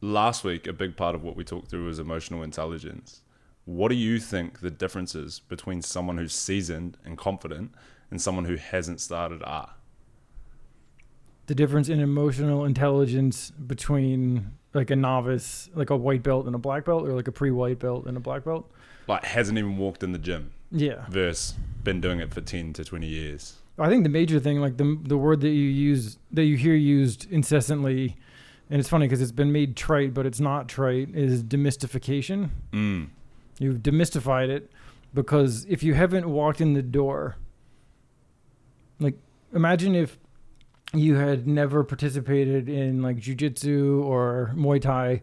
last week, a big part of what we talked through was emotional intelligence. What do you think the differences between someone who's seasoned and confident and someone who hasn't started are? The difference in emotional intelligence between like a novice, like a white belt and a black belt, or like a pre-white belt and a black belt? Like hasn't even walked in the gym. Yeah. Versus been doing it for 10 to 20 years. I think the major thing, like the word that you hear used incessantly, and it's funny because it's been made trite, but it's not trite, is demystification. You've demystified it because if you haven't walked in the door, like imagine if you had never participated in like jiu-jitsu or Muay Thai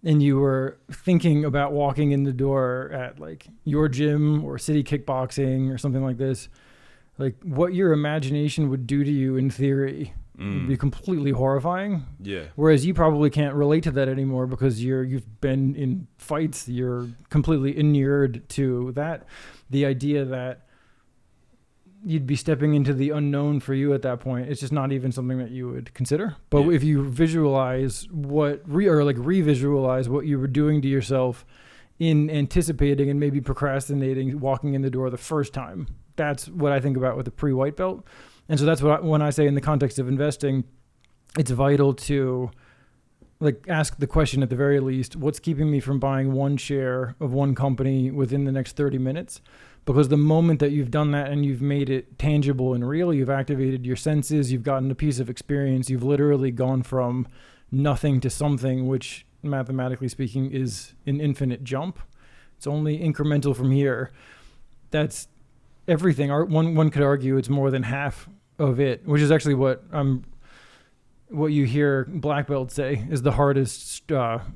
and you were thinking about walking in the door at like your gym or city kickboxing or something like this, like what your imagination would do to you in theory would be completely horrifying. Yeah. Whereas you probably can't relate to that anymore because you've been in fights, you're completely inured to that. The idea that you'd be stepping into the unknown for you at that point, it's just not even something that you would consider. But if you visualize re-visualize what you were doing to yourself in anticipating and maybe procrastinating walking in the door the first time, that's what I think about with the pre-white belt. And so that's what when I say in the context of investing, it's vital to like ask the question at the very least, what's keeping me from buying one share of one company within the next 30 minutes? Because the moment that you've done that and you've made it tangible and real, you've activated your senses, you've gotten a piece of experience, you've literally gone from nothing to something, which mathematically speaking is an infinite jump. It's only incremental from here. That's everything. One could argue it's more than half of it, which is actually what you hear black belts say is the hardest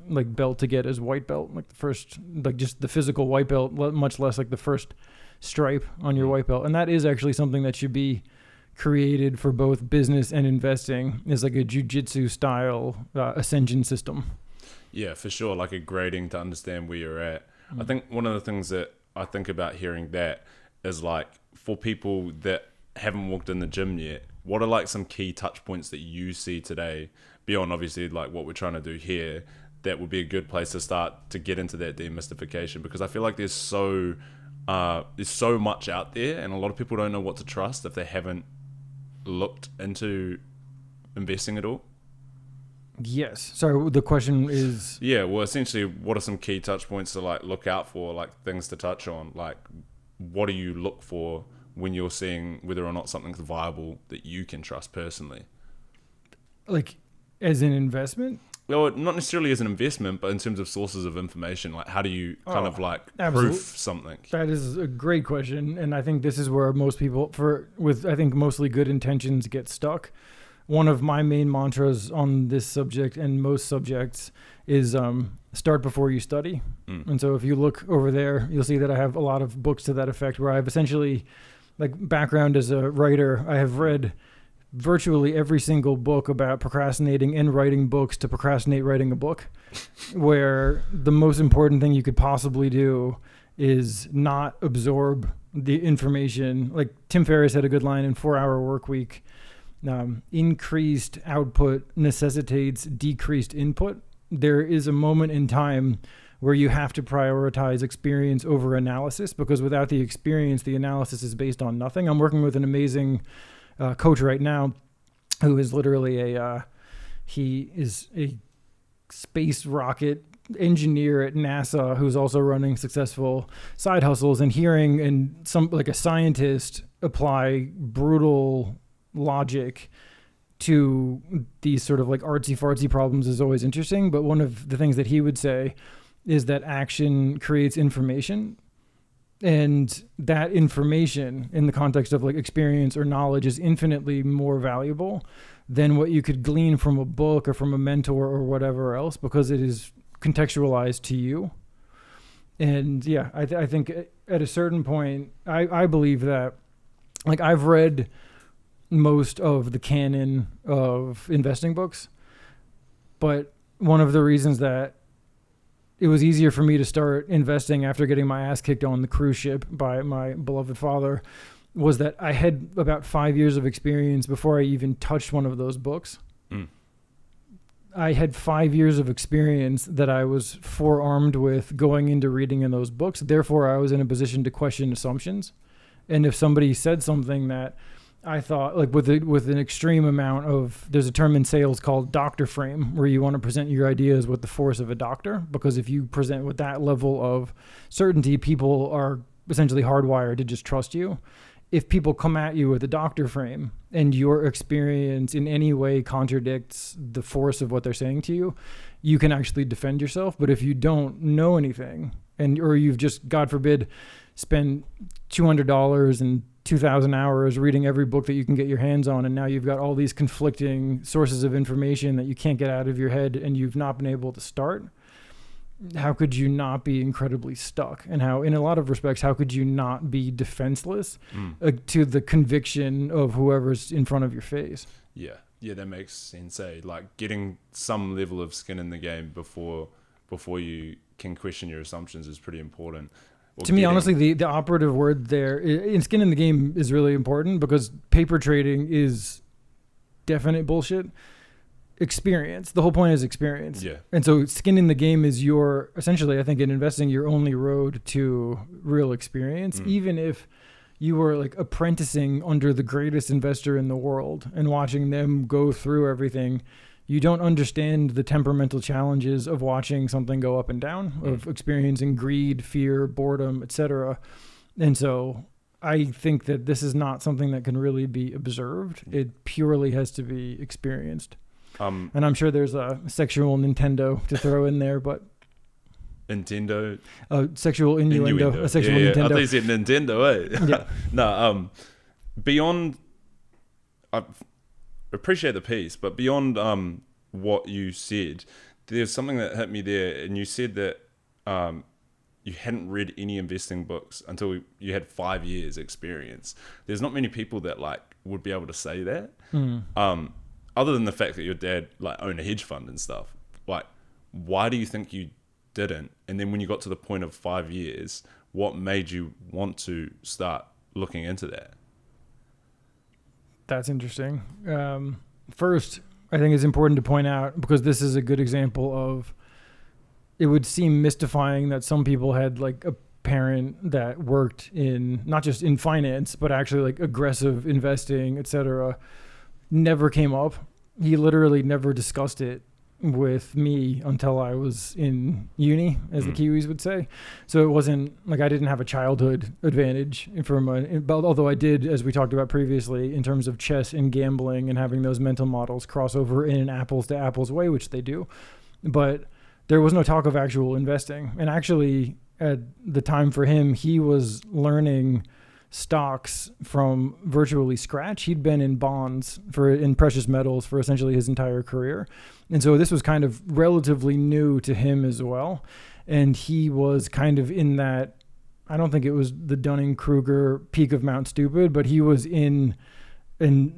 like belt to get is white belt, like the first, like just the physical white belt, much less like the first stripe on your white belt. And that is actually something that should be created for both business and investing, is like a jiu-jitsu style ascension system. Yeah, for sure. Like a grading to understand where you're at. I think one of the things that I think about hearing that is like for people that haven't walked in the gym yet, what are like some key touch points that you see today beyond obviously like what we're trying to do here that would be a good place to start to get into that demystification? Because I feel like there's so much out there and a lot of people don't know what to trust if they haven't looked into investing at all. Yes. So the question is... Yeah, well, essentially, what are some key touch points to like look out for, like things to touch on? Like, what do you look for when you're seeing whether or not something's viable that you can trust personally? Like, as an investment? Well, not necessarily as an investment, but in terms of sources of information. Like, how do you kind of like proof something? That is a great question. And I think this is where most people, with I think mostly good intentions, get stuck. One of my main mantras on this subject and most subjects is start before you study. And so if you look over there, you'll see that I have a lot of books to that effect where I've essentially, like background as a writer, I have read virtually every single book about procrastinating and writing books to procrastinate writing a book, where the most important thing you could possibly do is not absorb the information. Like Tim Ferriss had a good line in 4 Hour Workweek. Increased output necessitates decreased input. There is a moment in time where you have to prioritize experience over analysis, because without the experience, the analysis is based on nothing. I'm working with an amazing coach right now who is literally he is a space rocket engineer at NASA who's also running successful side hustles, and hearing and some like a scientist apply brutal logic to these sort of like artsy fartsy problems is always interesting. But one of the things that he would say is that action creates information, and that information in the context of like experience or knowledge is infinitely more valuable than what you could glean from a book or from a mentor or whatever else, because it is contextualized to you. And yeah, I think at a certain point, I believe that, like, I've read most of the canon of investing books, but one of the reasons that it was easier for me to start investing after getting my ass kicked on the cruise ship by my beloved father was that I had about 5 years of experience before I even touched one of those books. I had 5 years of experience that I was forearmed with going into reading in those books. Therefore, I was in a position to question assumptions. And if somebody said something that I thought, like with an extreme amount of, there's a term in sales called doctor frame, where you want to present your ideas with the force of a doctor, because if you present with that level of certainty, people are essentially hardwired to just trust you. If people come at you with a doctor frame and your experience in any way contradicts the force of what they're saying to you, you can actually defend yourself. But if you don't know anything, or you've just, God forbid, spend $200 and 2,000 hours reading every book that you can get your hands on, and now you've got all these conflicting sources of information that you can't get out of your head, and you've not been able to start, how could you not be incredibly stuck? And how, in a lot of respects, how could you not be defenseless to the conviction of whoever's in front of your face? Yeah, that makes sense. Like getting some level of skin in the game before you can question your assumptions is pretty important. To me, honestly, the operative word there in skin in the game is really important, because paper trading is definite bullshit. Experience. The whole point is experience. Yeah. And so skin in the game is essentially, I think, in investing, your only road to real experience. Even if you were like apprenticing under the greatest investor in the world and watching them go through everything, you don't understand the temperamental challenges of watching something go up and down, of experiencing greed, fear, boredom, etc. And so I think that this is not something that can really be observed. It purely has to be experienced. And I'm sure there's a sexual Nintendo to throw in there, but Nintendo, sexual innuendo. A sexual Nintendo. I thought you said Nintendo, eh? Yeah. No, beyond, I appreciate the piece, but beyond what you said, there's something that hit me there, and you said that you hadn't read any investing books until you had 5 years experience. There's not many people that like would be able to say that. Other than the fact that your dad like owned a hedge fund and stuff. Like, why do you think you didn't? And then when you got to the point of 5 years, what made you want to start looking into that? That's interesting. First, I think it's important to point out, because this is a good example of, it would seem mystifying that some people had like a parent that worked in, not just in finance, but actually like aggressive investing, etc. Never came up. He literally never discussed it with me until I was in uni, as the Kiwis would say. So it wasn't like I didn't have a childhood advantage although I did, as we talked about previously, in terms of chess and gambling and having those mental models cross over in an apples to apples way, which they do. But there was no talk of actual investing. And actually, at the time for him, he was learning stocks from virtually scratch. He'd been in bonds in precious metals for essentially his entire career. And so this was kind of relatively new to him as well. And he was kind of in that, I don't think it was the Dunning-Kruger peak of Mount Stupid, but he was in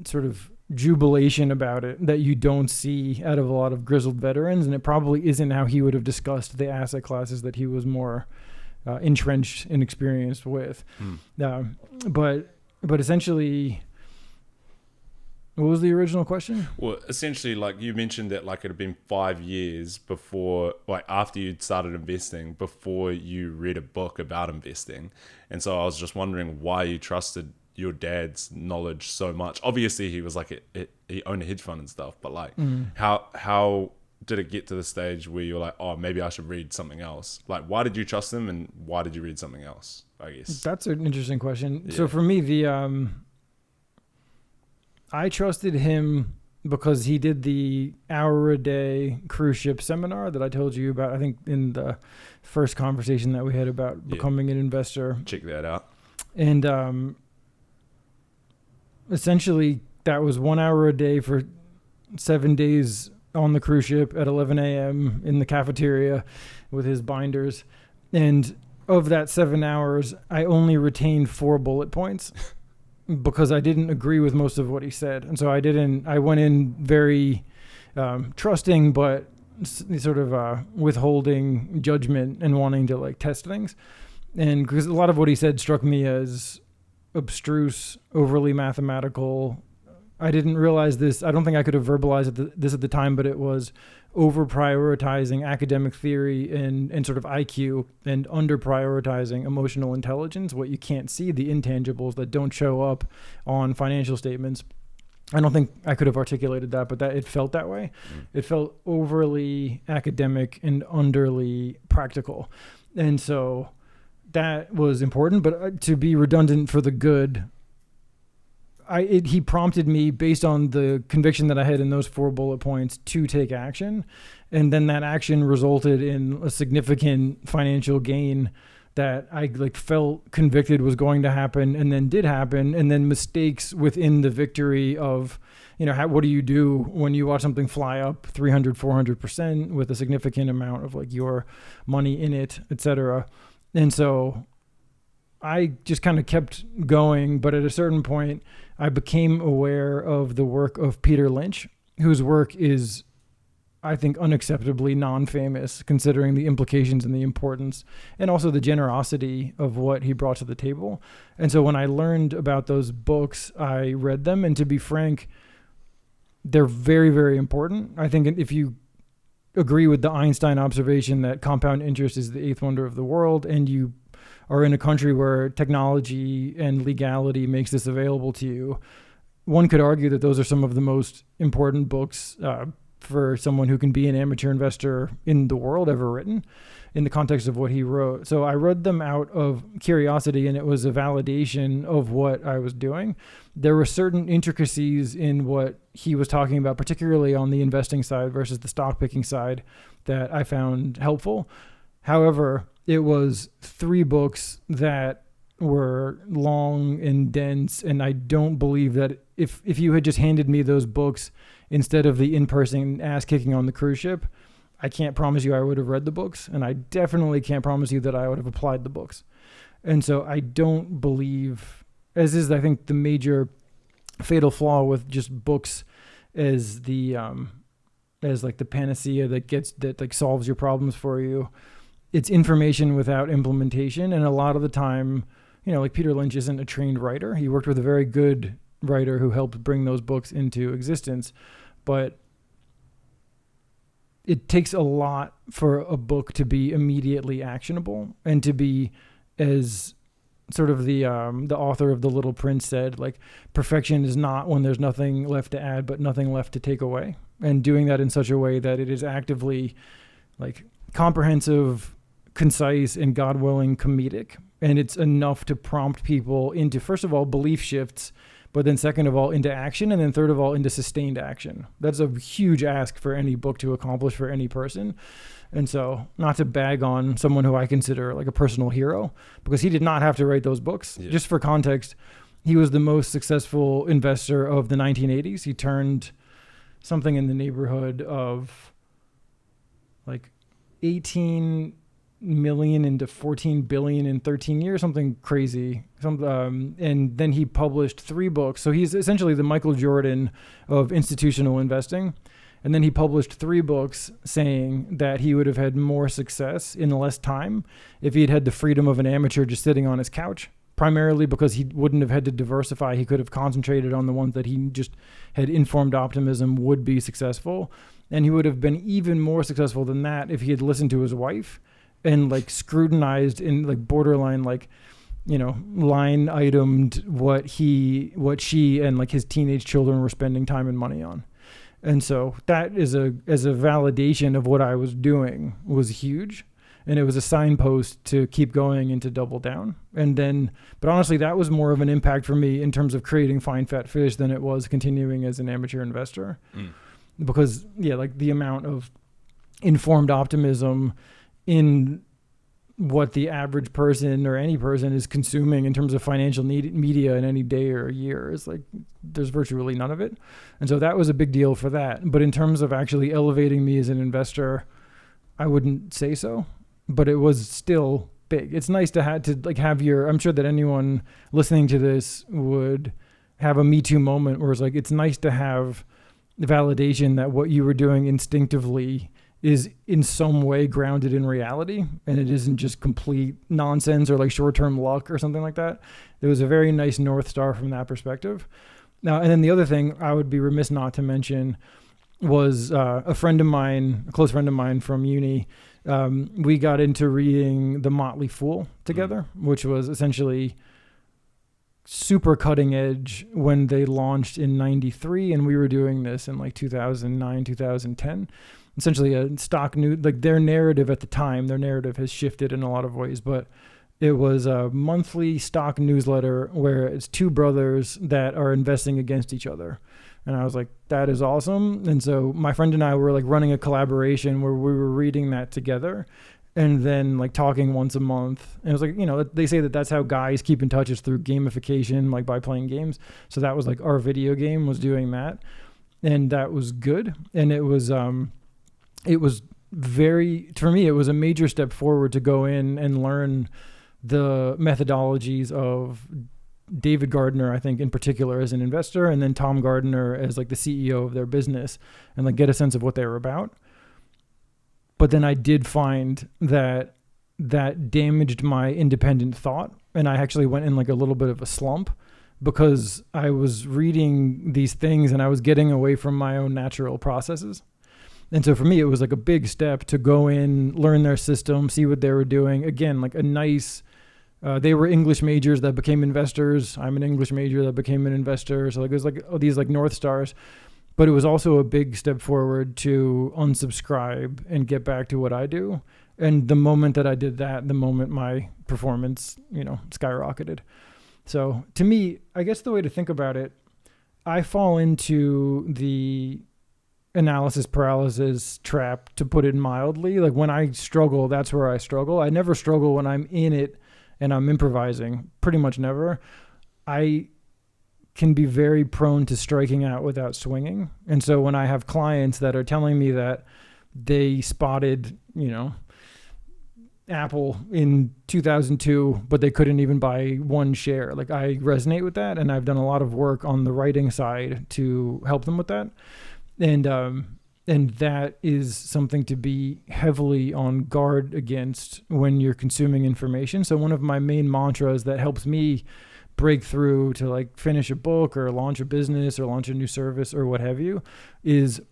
sort of jubilation about it that you don't see out of a lot of grizzled veterans. And it probably isn't how he would have discussed the asset classes that he was more entrenched and experienced with. But essentially, what was the original question? Well, essentially, like you mentioned that like it had been 5 years before, like after you'd started investing, before you read a book about investing. And so I was just wondering why you trusted your dad's knowledge so much. Obviously, he was like, he owned a hedge fund and stuff, but like how did it get to the stage where you're like, oh, maybe I should read something else? Like, why did you trust him, and why did you read something else, I guess? That's an interesting question. Yeah. So for me, I trusted him because he did the hour-a-day cruise ship seminar that I told you about, I think, in the first conversation that we had about becoming an investor. Check that out. And essentially, that was 1 hour a day for 7 days on the cruise ship at 11 a.m. in the cafeteria with his binders. And of that 7 hours, I only retained 4 bullet points because I didn't agree with most of what he said. And so I went in very trusting, but sort of withholding judgment and wanting to like test things. And because a lot of what he said struck me as abstruse, overly mathematical. I didn't realize this. I don't think I could have verbalized this at the time, but it was over prioritizing academic theory and sort of IQ and under prioritizing emotional intelligence, what you can't see, the intangibles that don't show up on financial statements. I don't think I could have articulated that, but that it felt that way. It felt overly academic and underly practical. And so that was important, but to be redundant for the good, he prompted me based on the conviction that I had in those 4 bullet points to take action. And then that action resulted in a significant financial gain that I felt convicted was going to happen and then did happen. And then mistakes within the victory of, what do you do when you watch something fly up 300, 400% with a significant amount of your money in it, et cetera. And so I just kind of kept going. But at a certain point, I became aware of the work of Peter Lynch, whose work is, I think, unacceptably non-famous considering the implications and the importance and also the generosity of what he brought to the table. And so when I learned about those books, I read them. And to be frank, they're very, very important. I think if you agree with the Einstein observation that compound interest is the 8th wonder of the world, and you are in a country where technology and legality makes this available to you, one could argue that those are some of the most important books for someone who can be an amateur investor in the world ever written in the context of what he wrote. So I read them out of curiosity, and it was a validation of what I was doing. There were certain intricacies in what he was talking about, particularly on the investing side versus the stock picking side, that I found helpful. However, it was 3 books that were long and dense, and I don't believe that if you had just handed me those books instead of the in-person ass kicking on the cruise ship, I can't promise you I would have read the books, and I definitely can't promise you that I would have applied the books. And so I don't believe, as is I think the major fatal flaw with just books as the the panacea that solves your problems for you. It's information without implementation, and a lot of the time, Peter Lynch isn't a trained writer. He worked with a very good writer who helped bring those books into existence, but it takes a lot for a book to be immediately actionable and to be, as sort of the author of The Little Prince said, perfection is not when there's nothing left to add but nothing left to take away, and doing that in such a way that it is actively comprehensive, concise, and God willing comedic. And it's enough to prompt people into, first of all, belief shifts, but then second of all, into action, and then third of all, into sustained action. That's a huge ask for any book to accomplish for any person. And so, not to bag on someone who I consider a personal hero, because he did not have to write those books. Yeah. Just for context, he was the most successful investor of the 1980s. He turned something in the neighborhood of 18 million into 14 billion in 13 years, something crazy. And then he published 3 books. So he's essentially the Michael Jordan of institutional investing. And then he published 3 books saying that he would have had more success in less time if he had had the freedom of an amateur just sitting on his couch, primarily because he wouldn't have had to diversify. He could have concentrated on the ones that he just had informed optimism would be successul. And he would have been even more successful than that if he had listened to his wife and scrutinized in borderline line itemed what she and his teenage children were spending time and money on. And so that is as a validation of what I was doing was huge. And it was a signpost to keep going and to double down. And then, but honestly, that was more of an impact for me in terms of creating Fine Fat Fish than it was continuing as an amateur investor. Because the amount of informed optimism in what the average person or any person is consuming in terms of financial media in any day or a year is there's virtually none of it. And so that was a big deal for that. But in terms of actually elevating me as an investor, I wouldn't say so, but it was still big. It's nice to have your, I'm sure that anyone listening to this would have a Me Too moment where it's nice to have the validation that what you were doing instinctively is in some way grounded in reality, and it isn't just complete nonsense or short-term luck or something like that. There was a very nice North Star from that perspective. Now, and then the other thing I would be remiss not to mention was a friend of mine, a close friend of mine from uni. We got into reading The Motley Fool together, which was essentially super cutting edge when they launched in 93, and we were doing this in like 2009, 2010. Essentially a stock news, like their narrative at the time, their narrative has shifted in a lot of ways, but it was a monthly stock newsletter where it's two brothers that are investing against each other. And I was like, that is awesome. And so my friend and I were like running a collaboration where we were reading that together and then like talking once a month. And it was like, you know, they say that that's how guys keep in touch, is through gamification, like by playing games. So that was like our video game was doing that. And that was good. And it was very, for me, it was a major step forward to go in and learn the methodologies of David Gardner, I think in particular as an investor, and then Tom Gardner as like the CEO of their business, and like get a sense of what they were about. But then I did find that damaged my independent thought. And I actually went in like a little bit of a slump because I was reading these things and I was getting away from my own natural processes. And so for me, it was like a big step to go in, learn their system, see what they were doing. Again, like a nice, they were English majors that became investors. I'm an English major that became an investor. So like it was like these like North Stars. But it was also a big step forward to unsubscribe and get back to what I do. And the moment that I did that, the moment my performance, you know, skyrocketed. So to me, I guess the way to think about it, I fall into the analysis paralysis trap, to put it mildly. Like when I struggle, that's where I struggle. I never struggle when I'm in it and I'm improvising. Pretty much never. I can be very prone to striking out without swinging. And so when I have clients that are telling me that they spotted, you know, Apple in 2002, but they couldn't even buy one share, like I resonate with that. And I've done a lot of work on the writing side to help them with that. And that is something to be heavily on guard against when you're consuming information. So one of my main mantras that helps me break through to like finish a book or launch a business or launch a new service or what have you is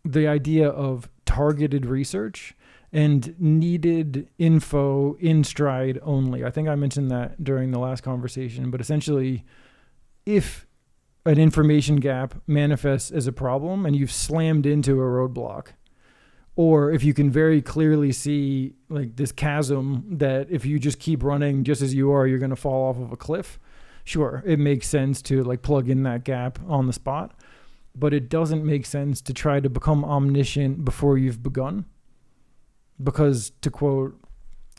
the idea of targeted research and needed info in stride only. I think I mentioned that during the last conversation, but essentially if an information gap manifests as a problem and you've slammed into a roadblock, or if you can very clearly see like this chasm that if you just keep running just as you are, you're going to fall off of a cliff. Sure, it makes sense to like plug in that gap on the spot, but it doesn't make sense to try to become omniscient before you've begun. Because to quote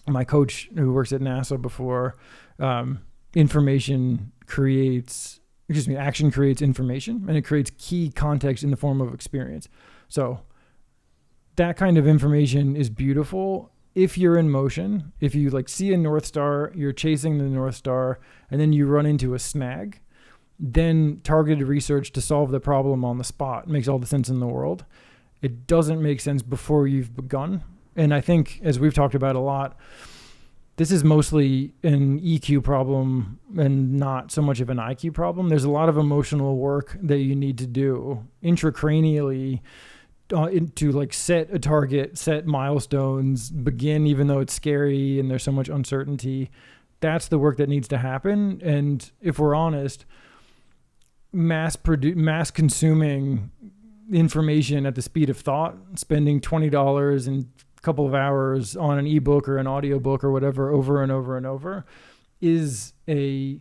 my coach who works at NASA before, action creates information, and it creates key context in the form of experience. So that kind of information is beautiful if you're in motion. If you like see a North Star, you're chasing the North Star, and then you run into a snag, then targeted research to solve the problem on the spot makes all the sense in the world. It doesn't make sense before you've begun. And I think, as we've talked about a lot, this is mostly an EQ problem and not so much of an IQ problem. There's a lot of emotional work that you need to do intracranially to like set a target, set milestones, begin even though it's scary and there's so much uncertainty. That's the work that needs to happen. And if we're honest, mass consuming information at the speed of thought, spending $20 and couple of hours on an ebook or an audiobook or whatever over and over and over it's a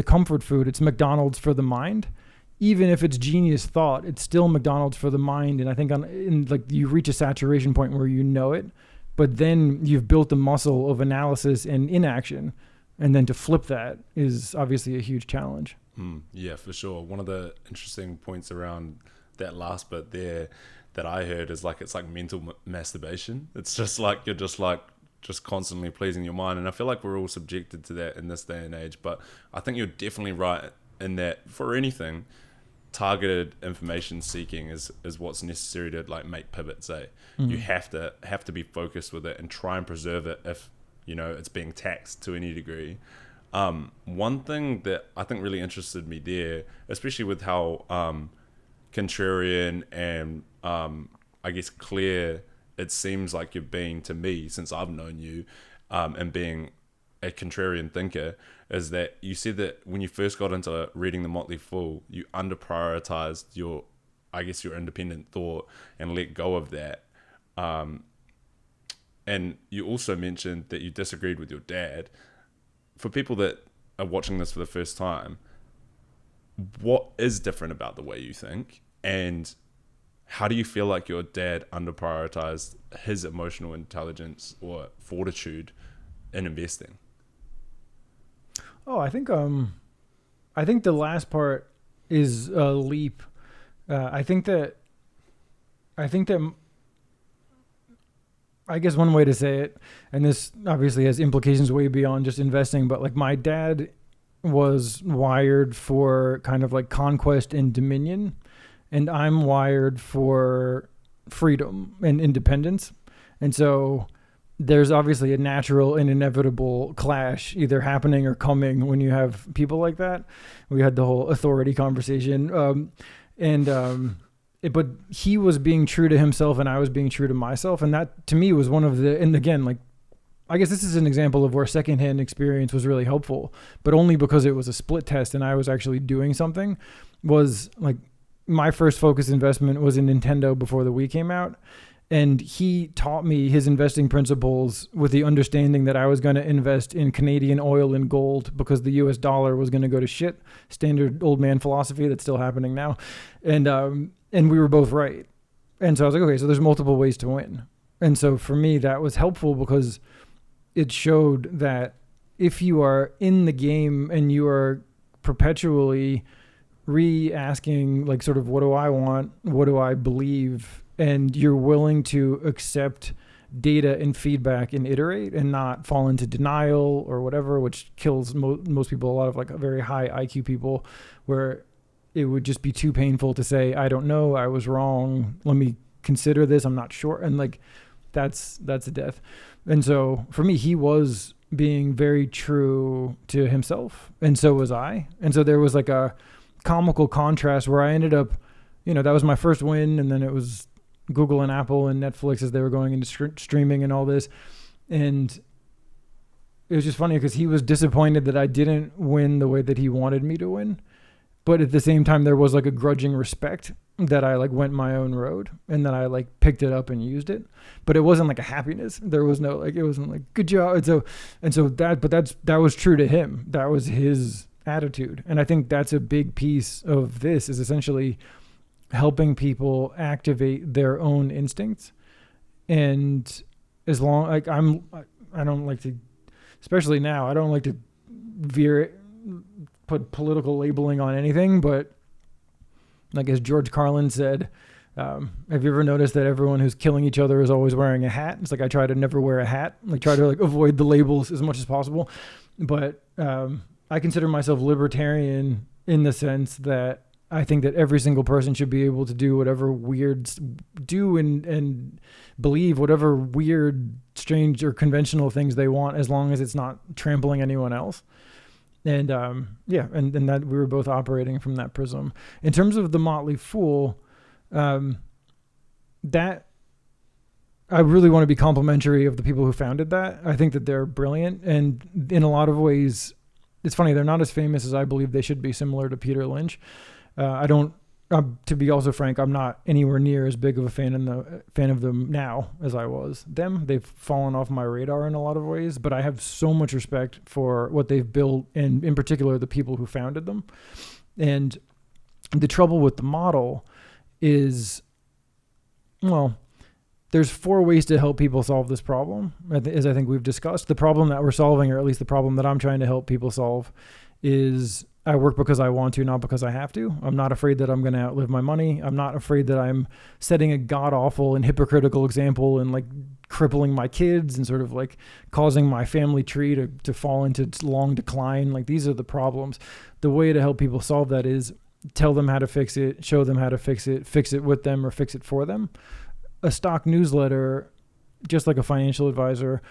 comfort food. It's McDonald's for the mind. Even if it's genius thought, it's still McDonald's for the mind. And I think you reach a saturation point where you know it, but then you've built the muscle of analysis and inaction. And then to flip that is obviously a huge challenge. Yeah, for sure. One of the interesting points around that last bit there that I heard is like it's like mental masturbation. It's just like you're just constantly pleasing your mind, and I feel like we're all subjected to that in this day and age. But I think you're definitely right in that for anything, targeted information seeking is what's necessary to like make pivots. You have to be focused with it and try and preserve it if you know it's being taxed to any degree. One thing that I think really interested me there, especially with how contrarian and I guess clear it seems like you've been to me since I've known you, and being a contrarian thinker, is that you said that when you first got into reading The Motley Fool, you under-prioritized your independent thought and let go of that. And you also mentioned that you disagreed with your dad. For people that are watching this for the first time, what is different about the way you think? And how do you feel like your dad under-prioritized his emotional intelligence or fortitude in investing? Oh, I think the last part is a leap. I guess one way to say it, and this obviously has implications way beyond just investing, but like my dad was wired for kind of like conquest and dominion, and I'm wired for freedom and independence. And so there's obviously a natural and inevitable clash either happening or coming when you have people like that. We had the whole authority conversation. But he was being true to himself and I was being true to myself. And that to me was one of the, and again, like, I guess this is an example of where secondhand experience was really helpful, but only because it was a split test and I was actually doing something. Was like my first focused investment was in Nintendo before the Wii came out. And he taught me his investing principles with the understanding that I was going to invest in Canadian oil and gold because the US dollar was going to go to shit. Standard old man philosophy that's still happening now. And we were both right. And so I was like, okay, so there's multiple ways to win. And so for me, that was helpful because it showed that if you are in the game and you are perpetually re-asking, like, sort of, what do I want? What do I believe? And you're willing to accept data and feedback and iterate and not fall into denial or whatever, which kills most people, a lot of like very high IQ people, where it would just be too painful to say, I don't know, I was wrong, let me consider this, I'm not sure. And like, that's a death. And so for me, he was being very true to himself, and so was I. And so there was like a comical contrast where I ended up, that was my first win, and then it was Google and Apple and Netflix as they were going into streaming and all this. And it was just funny because he was disappointed that I didn't win the way that he wanted me to win. But at the same time, there was like a grudging respect that I like went my own road and that I like picked it up and used it. But it wasn't like a happiness. There was no, like, it wasn't like, good job. That was true to him. That was his attitude. And I think that's a big piece of this, is essentially helping people activate their own instincts. And as long, like, I don't like to, especially now, I don't like to put political labeling on anything, but like as George Carlin said, have you ever noticed that everyone who's killing each other is always wearing a hat? It's like, I try to never wear a hat, like try to like avoid the labels as much as possible. But I consider myself libertarian in the sense that I think that every single person should be able to do whatever and believe whatever weird, strange, or conventional things they want, as long as it's not trampling anyone else. And and that we were both operating from that prism. In terms of the Motley Fool, that I really want to be complimentary of the people who founded that. I think that they're brilliant, and in a lot of ways, it's funny, they're not as famous as I believe they should be, similar to Peter Lynch. To be also frank, I'm not anywhere near as big of a fan of them now as I was them. They've fallen off my radar in a lot of ways, but I have so much respect for what they've built, and in particular, the people who founded them. And the trouble with the model is, well, there's 4 ways to help people solve this problem, as I think we've discussed. The problem that we're solving, or at least the problem that I'm trying to help people solve, is I work because I want to, not because I have to. I'm not afraid that I'm going to outlive my money. I'm not afraid that I'm setting a god-awful and hypocritical example and like crippling my kids and sort of like causing my family tree to fall into long decline. Like, these are the problems. The way to help people solve that is tell them how to fix it, show them how to fix it with them, or fix it for them. A stock newsletter, just like a financial advisor,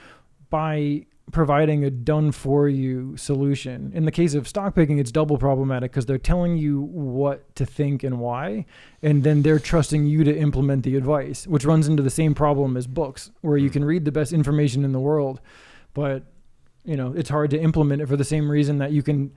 by providing a done for you solution. In the case of stock picking, it's double problematic because they're telling you what to think and why, and then they're trusting you to implement the advice, which runs into the same problem as books, where you can read the best information in the world, but it's hard to implement it for the same reason that you can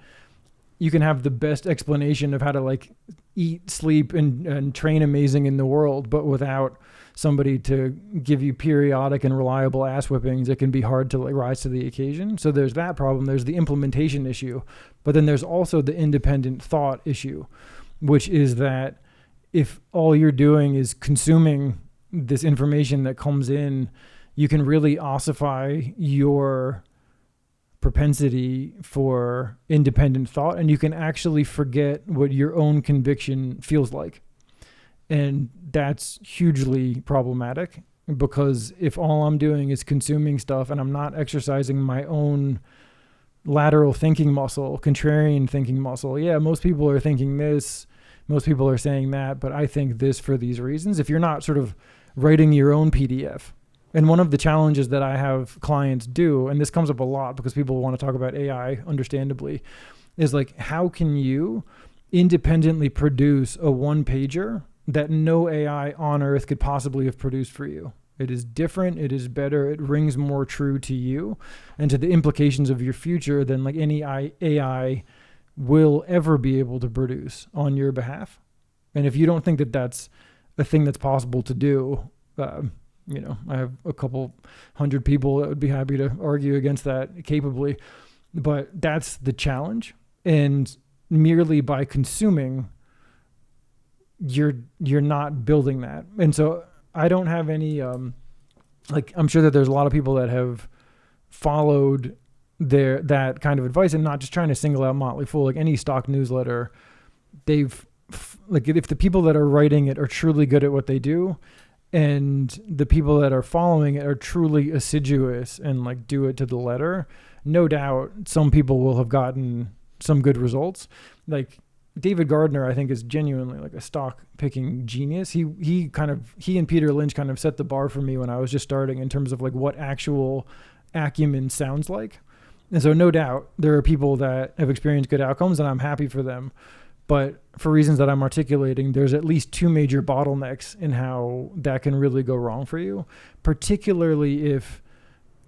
have the best explanation of how to like eat, sleep, and train amazing in the world, but without somebody to give you periodic and reliable ass whippings, it can be hard to like rise to the occasion. So there's that problem. There's the implementation issue, but then there's also the independent thought issue, which is that if all you're doing is consuming this information that comes in, you can really ossify your propensity for independent thought, and you can actually forget what your own conviction feels like. And that's hugely problematic, because if all I'm doing is consuming stuff and I'm not exercising my own lateral thinking muscle, contrarian thinking muscle, yeah, most people are thinking this, most people are saying that, but I think this for these reasons. If you're not sort of writing your own PDF, and one of the challenges that I have clients do, and this comes up a lot because people want to talk about AI, understandably, is like, how can you independently produce a one-pager that no AI on earth could possibly have produced for you? It is different, it is better, it rings more true to you and to the implications of your future than like any AI will ever be able to produce on your behalf. And if you don't think that that's a thing that's possible to do, I have a couple hundred people that would be happy to argue against that capably, but that's the challenge. And merely by consuming, you're not building that. And so I don't have any, I'm sure that there's a lot of people that have followed that kind of advice, and not just trying to single out Motley Fool, like any stock newsletter, if the people that are writing it are truly good at what they do, and the people that are following it are truly assiduous and like do it to the letter, no doubt some people will have gotten some good results. Like David Gardner, I think, is genuinely like a stock picking genius. He and Peter Lynch kind of set the bar for me when I was just starting in terms of like what actual acumen sounds like. And so no doubt there are people that have experienced good outcomes, and I'm happy for them. But for reasons that I'm articulating, there's at least two major bottlenecks in how that can really go wrong for you, particularly if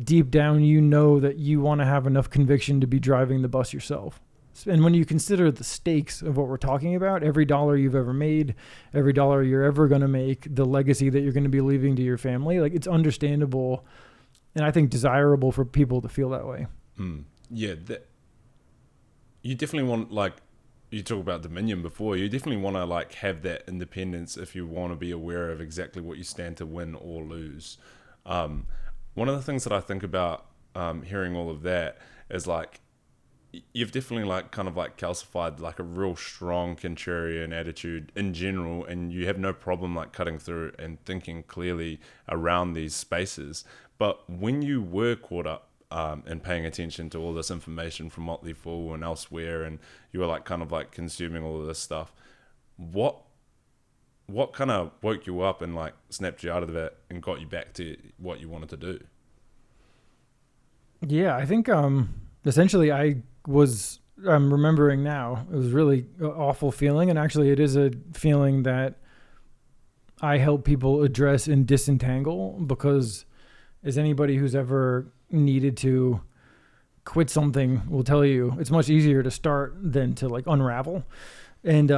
deep down you know that you want to have enough conviction to be driving the bus yourself. And when you consider the stakes of what we're talking about, every dollar you've ever made, every dollar you're ever going to make, the legacy that you're going to be leaving to your family, like it's understandable and I think desirable for people to feel that way. Yeah, you definitely want, like, you talk about dominion before, you definitely want to like have that independence if you want to be aware of exactly what you stand to win or lose. One of the things that I think about hearing all of that is like, you've definitely like kind of like calcified like a real strong contrarian attitude in general, and you have no problem like cutting through and thinking clearly around these spaces. But when you were caught up and paying attention to all this information from Motley Fool and elsewhere, and you were like kind of like consuming all of this stuff, what kind of woke you up and like snapped you out of that and got you back to what you wanted to do? Yeah, I think essentially I'm remembering now, it was really an awful feeling, and actually it is a feeling that I help people address and disentangle, because as anybody who's ever needed to quit something will tell you, it's much easier to start than to like unravel. And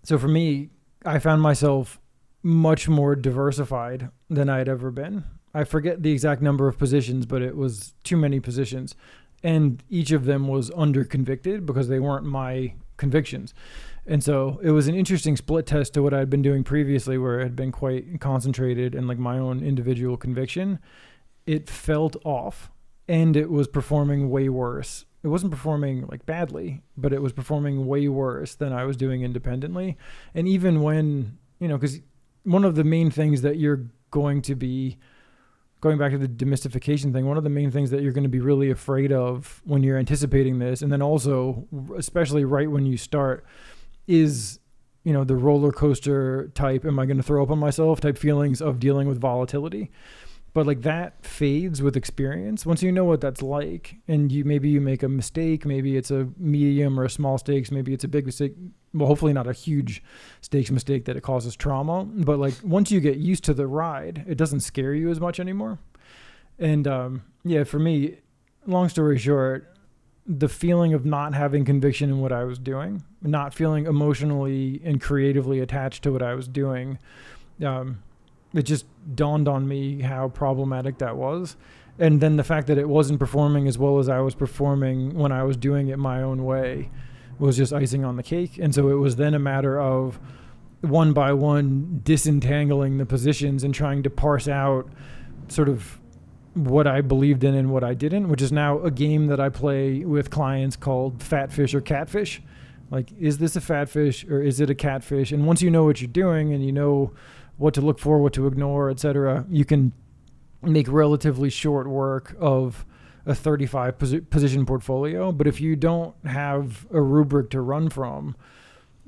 so for me, I found myself much more diversified than I'd ever been. I forget the exact number of positions, but it was too many positions. And each of them was under convicted because they weren't my convictions. And so it was an interesting split test to what I'd been doing previously, where it had been quite concentrated in like my own individual conviction. It felt off, and it was performing way worse. It wasn't performing like badly, but it was performing way worse than I was doing independently. And even when, because one of the main things that you're going to be, going back to the demystification thing, one of the main things that you're going to be really afraid of when you're anticipating this, and then also, especially right when you start, is, the roller coaster type, am I going to throw up on myself type feelings of dealing with volatility. But like that fades with experience. Once you know what that's like, and maybe you make a mistake, maybe it's a medium or a small stakes, maybe it's a big mistake. Well, hopefully not a huge stakes mistake that it causes trauma. But like once you get used to the ride, it doesn't scare you as much anymore. And for me, long story short, the feeling of not having conviction in what I was doing, not feeling emotionally and creatively attached to what I was doing, it just dawned on me how problematic that was. And then the fact that it wasn't performing as well as I was performing when I was doing it my own way was just icing on the cake. And so it was then a matter of one by one disentangling the positions and trying to parse out sort of what I believed in and what I didn't, which is now a game that I play with clients called fat fish or catfish. Like, is this a fat fish or is it a catfish? And once you know what you're doing and you know what to look for, what to ignore, etc., you can make relatively short work of a 35 position portfolio. But if you don't have a rubric to run from,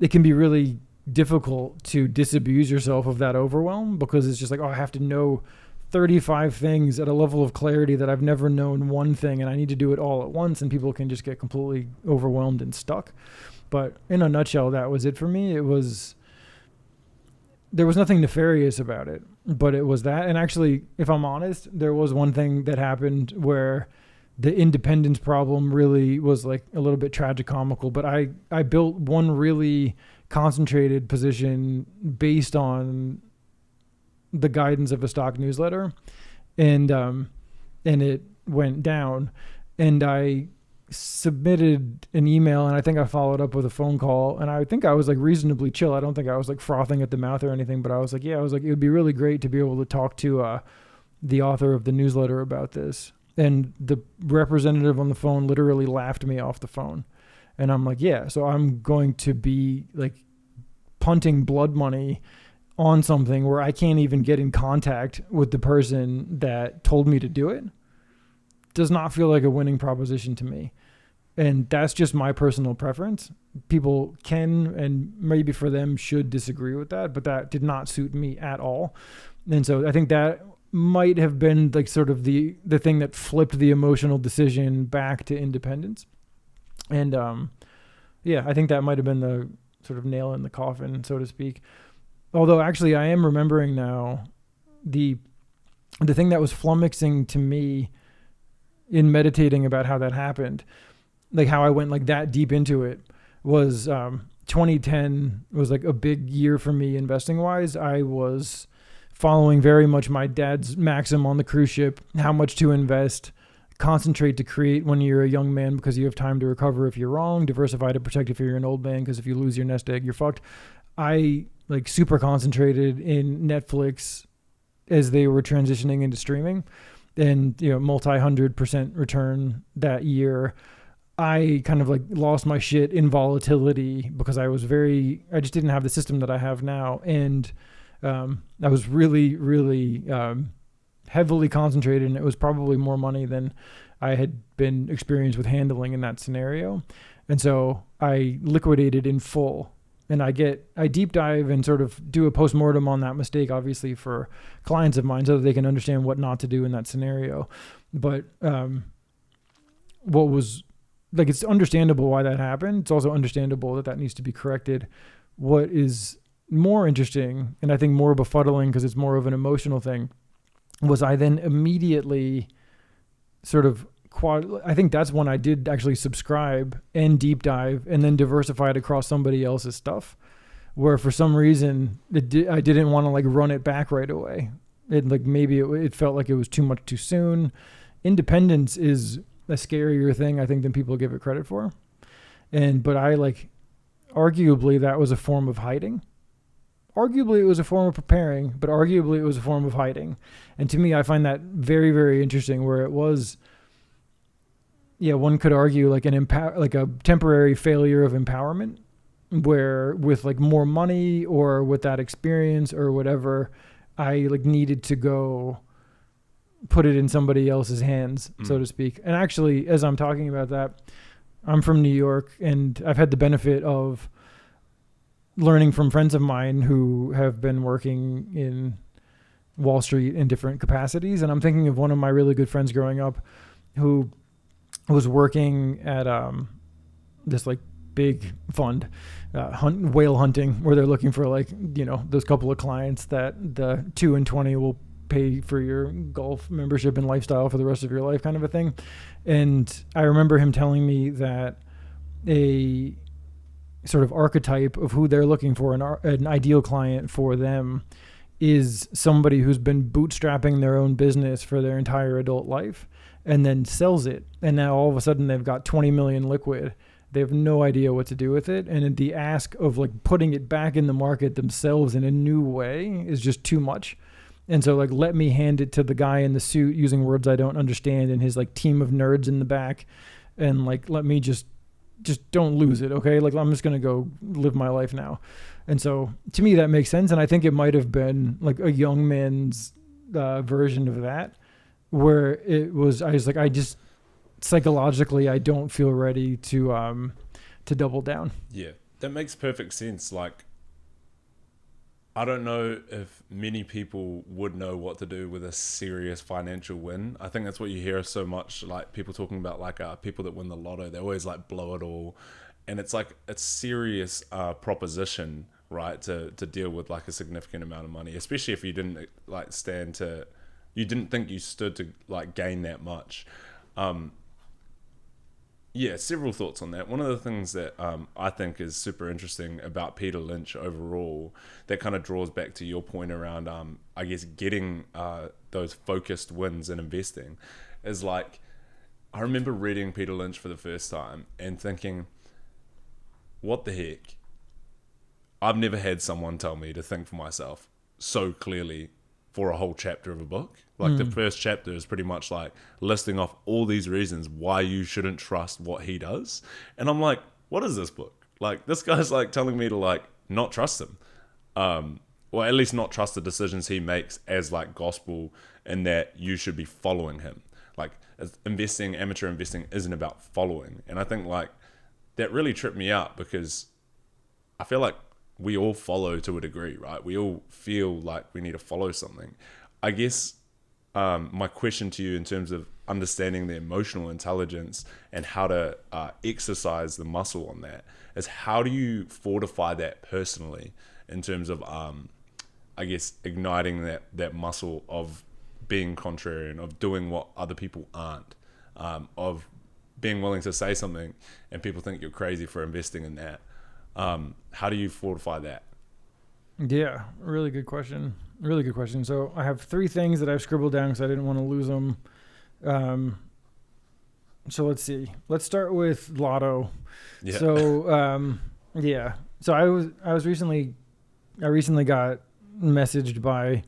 it can be really difficult to disabuse yourself of that overwhelm, because it's just like, oh, I have to know 35 things at a level of clarity that I've never known one thing, and I need to do it all at once, and people can just get completely overwhelmed and stuck. But in a nutshell, that was it for me. There was nothing nefarious about it, but it was that. And actually, if I'm honest, there was one thing that happened where the independence problem really was like a little bit tragicomical, but I built one really concentrated position based on the guidance of a stock newsletter, and it went down, and I submitted an email, and I think I followed up with a phone call, and I think I was like reasonably chill. I don't think I was like frothing at the mouth or anything, but I was like, it would be really great to be able to talk to the author of the newsletter about this. And the representative on the phone literally laughed me off the phone. And I'm like, yeah, so I'm going to be like punting blood money on something where I can't even get in contact with the person that told me to do it. Does not feel like a winning proposition to me. And that's just my personal preference. People can, and maybe for them should, disagree with that, but that did not suit me at all. And so I think that might have been like sort of the thing that flipped the emotional decision back to independence. And I think that might have been the sort of nail in the coffin, so to speak. Although actually I am remembering now the thing that was flummoxing to me in meditating about how that happened, like how I went like that deep into it, was 2010 was like a big year for me investing wise. I was following very much my dad's maxim on the cruise ship: how much to invest, concentrate to create when you're a young man because you have time to recover if you're wrong, diversify to protect if you're an old man because if you lose your nest egg, you're fucked. I like super concentrated in Netflix as they were transitioning into streaming, and multi-100% return that year. I kind of like lost my shit in Volatility because I just didn't have the system that I have now. And I was really, really heavily concentrated, and it was probably more money than I had been experienced with handling in that scenario. And so I liquidated in full. And I deep dive and sort of do a post-mortem on that mistake, obviously for clients of mine, so that they can understand what not to do in that scenario. But what was like, it's understandable why that happened. It's also understandable that needs to be corrected. What is more interesting, and I think more befuddling because it's more of an emotional thing, was I then immediately sort of I think that's when I did actually subscribe and deep dive and then diversified across somebody else's stuff, where for some reason I didn't want to like run it back right away. Maybe it felt like it was too much too soon. Independence is a scarier thing, I think, than people give it credit for. But I arguably that was a form of hiding. Arguably it was a form of preparing, but arguably it was a form of hiding. And to me, I find that very, very interesting, where it was, one could argue like a temporary failure of empowerment, where with like more money or with that experience or whatever, I like needed to go put it in somebody else's hands, so to speak. And actually, as I'm talking about that, I'm from New York, and I've had the benefit of learning from friends of mine who have been working in Wall Street in different capacities. And I'm thinking of one of my really good friends growing up who was working at this like big fund, whale hunting, where they're looking for like, those couple of clients that the 2 and 20 will pay for your golf membership and lifestyle for the rest of your life kind of a thing. And I remember him telling me that a sort of archetype of who they're looking for, an ideal client for them, is somebody who's been bootstrapping their own business for their entire adult life and then sells it. And now all of a sudden they've got 20 million liquid. They have no idea what to do with it. And the ask of like putting it back in the market themselves in a new way is just too much. And so like, let me hand it to the guy in the suit using words I don't understand and his like team of nerds in the back. And like, let me just don't lose it. Okay. Like, I'm just going to go live my life now. And so to me, that makes sense. And I think it might've been like a young man's version of that, where I was like, psychologically, I don't feel ready to double down. Yeah, that makes perfect sense. Like, I don't know if many people would know what to do with a serious financial win. I think that's what you hear so much, like people talking about like people that win the lotto, they always like blow it all. And it's like a serious proposition, right, to deal with like a significant amount of money, especially if you didn't like you didn't think you stood to like gain that much. Yeah, several thoughts on that. One of the things that I think is super interesting about Peter Lynch overall, that kind of draws back to your point around, I guess, getting those focused wins in investing, is like, I remember reading Peter Lynch for the first time and thinking, what the heck? I've never had someone tell me to think for myself so clearly for a whole chapter of a book. Like the first chapter is pretty much like listing off all these reasons why you shouldn't trust what he does. And I'm like, what is this book? Like, this guy's like telling me to like not trust him. Or at least not trust the decisions he makes as like gospel, and that you should be following him. Like, amateur investing isn't about following. And I think like that really tripped me out, because I feel like we all follow to a degree, right? We all feel like we need to follow something. I guess my question to you in terms of understanding the emotional intelligence and how to exercise the muscle on that is, how do you fortify that personally in terms of, I guess, igniting that muscle of being contrarian, of doing what other people aren't, of being willing to say something and people think you're crazy for investing in that. How do you fortify that? Yeah, really good question. Really good question. So I have 3 things that I've scribbled down because I didn't want to lose them. So let's see. Let's start with Lotto. Yeah. So yeah. So I recently got messaged by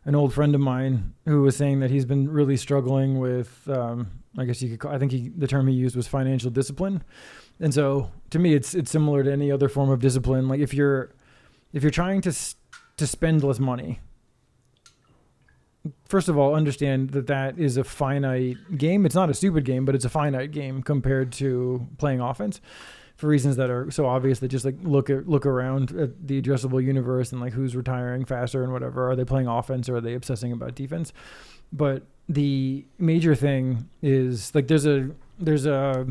an old friend of mine who was saying that he's been really struggling with, I guess you could call, the term he used was financial discipline. And so to me, it's similar to any other form of discipline. Like if you're trying to spend less money, first of all, understand that is a finite game. It's not a stupid game, but it's a finite game compared to playing offense, for reasons that are so obvious that just like look around at the addressable universe and like who's retiring faster and whatever. Are they playing offense or are they obsessing about defense? But the major thing is like there's a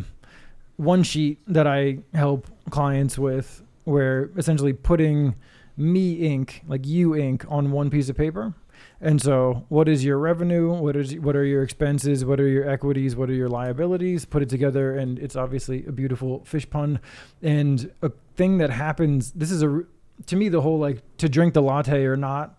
one sheet that I help clients with, where essentially putting me ink, like you ink, on one piece of paper. And so what is your revenue? What are your expenses? What are your equities? What are your liabilities? Put it together. And it's obviously a beautiful fish pun. And a thing that happens, this is to me, the whole like to drink the latte or not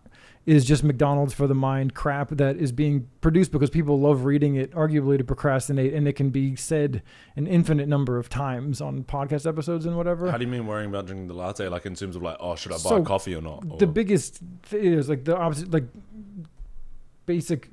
is just McDonald's for the mind crap that is being produced because people love reading it, arguably to procrastinate, and it can be said an infinite number of times on podcast episodes and whatever. How do you mean worrying about drinking the latte? Like in terms of like, oh, should I buy coffee or not? Or? The biggest thing is like the opposite, like basic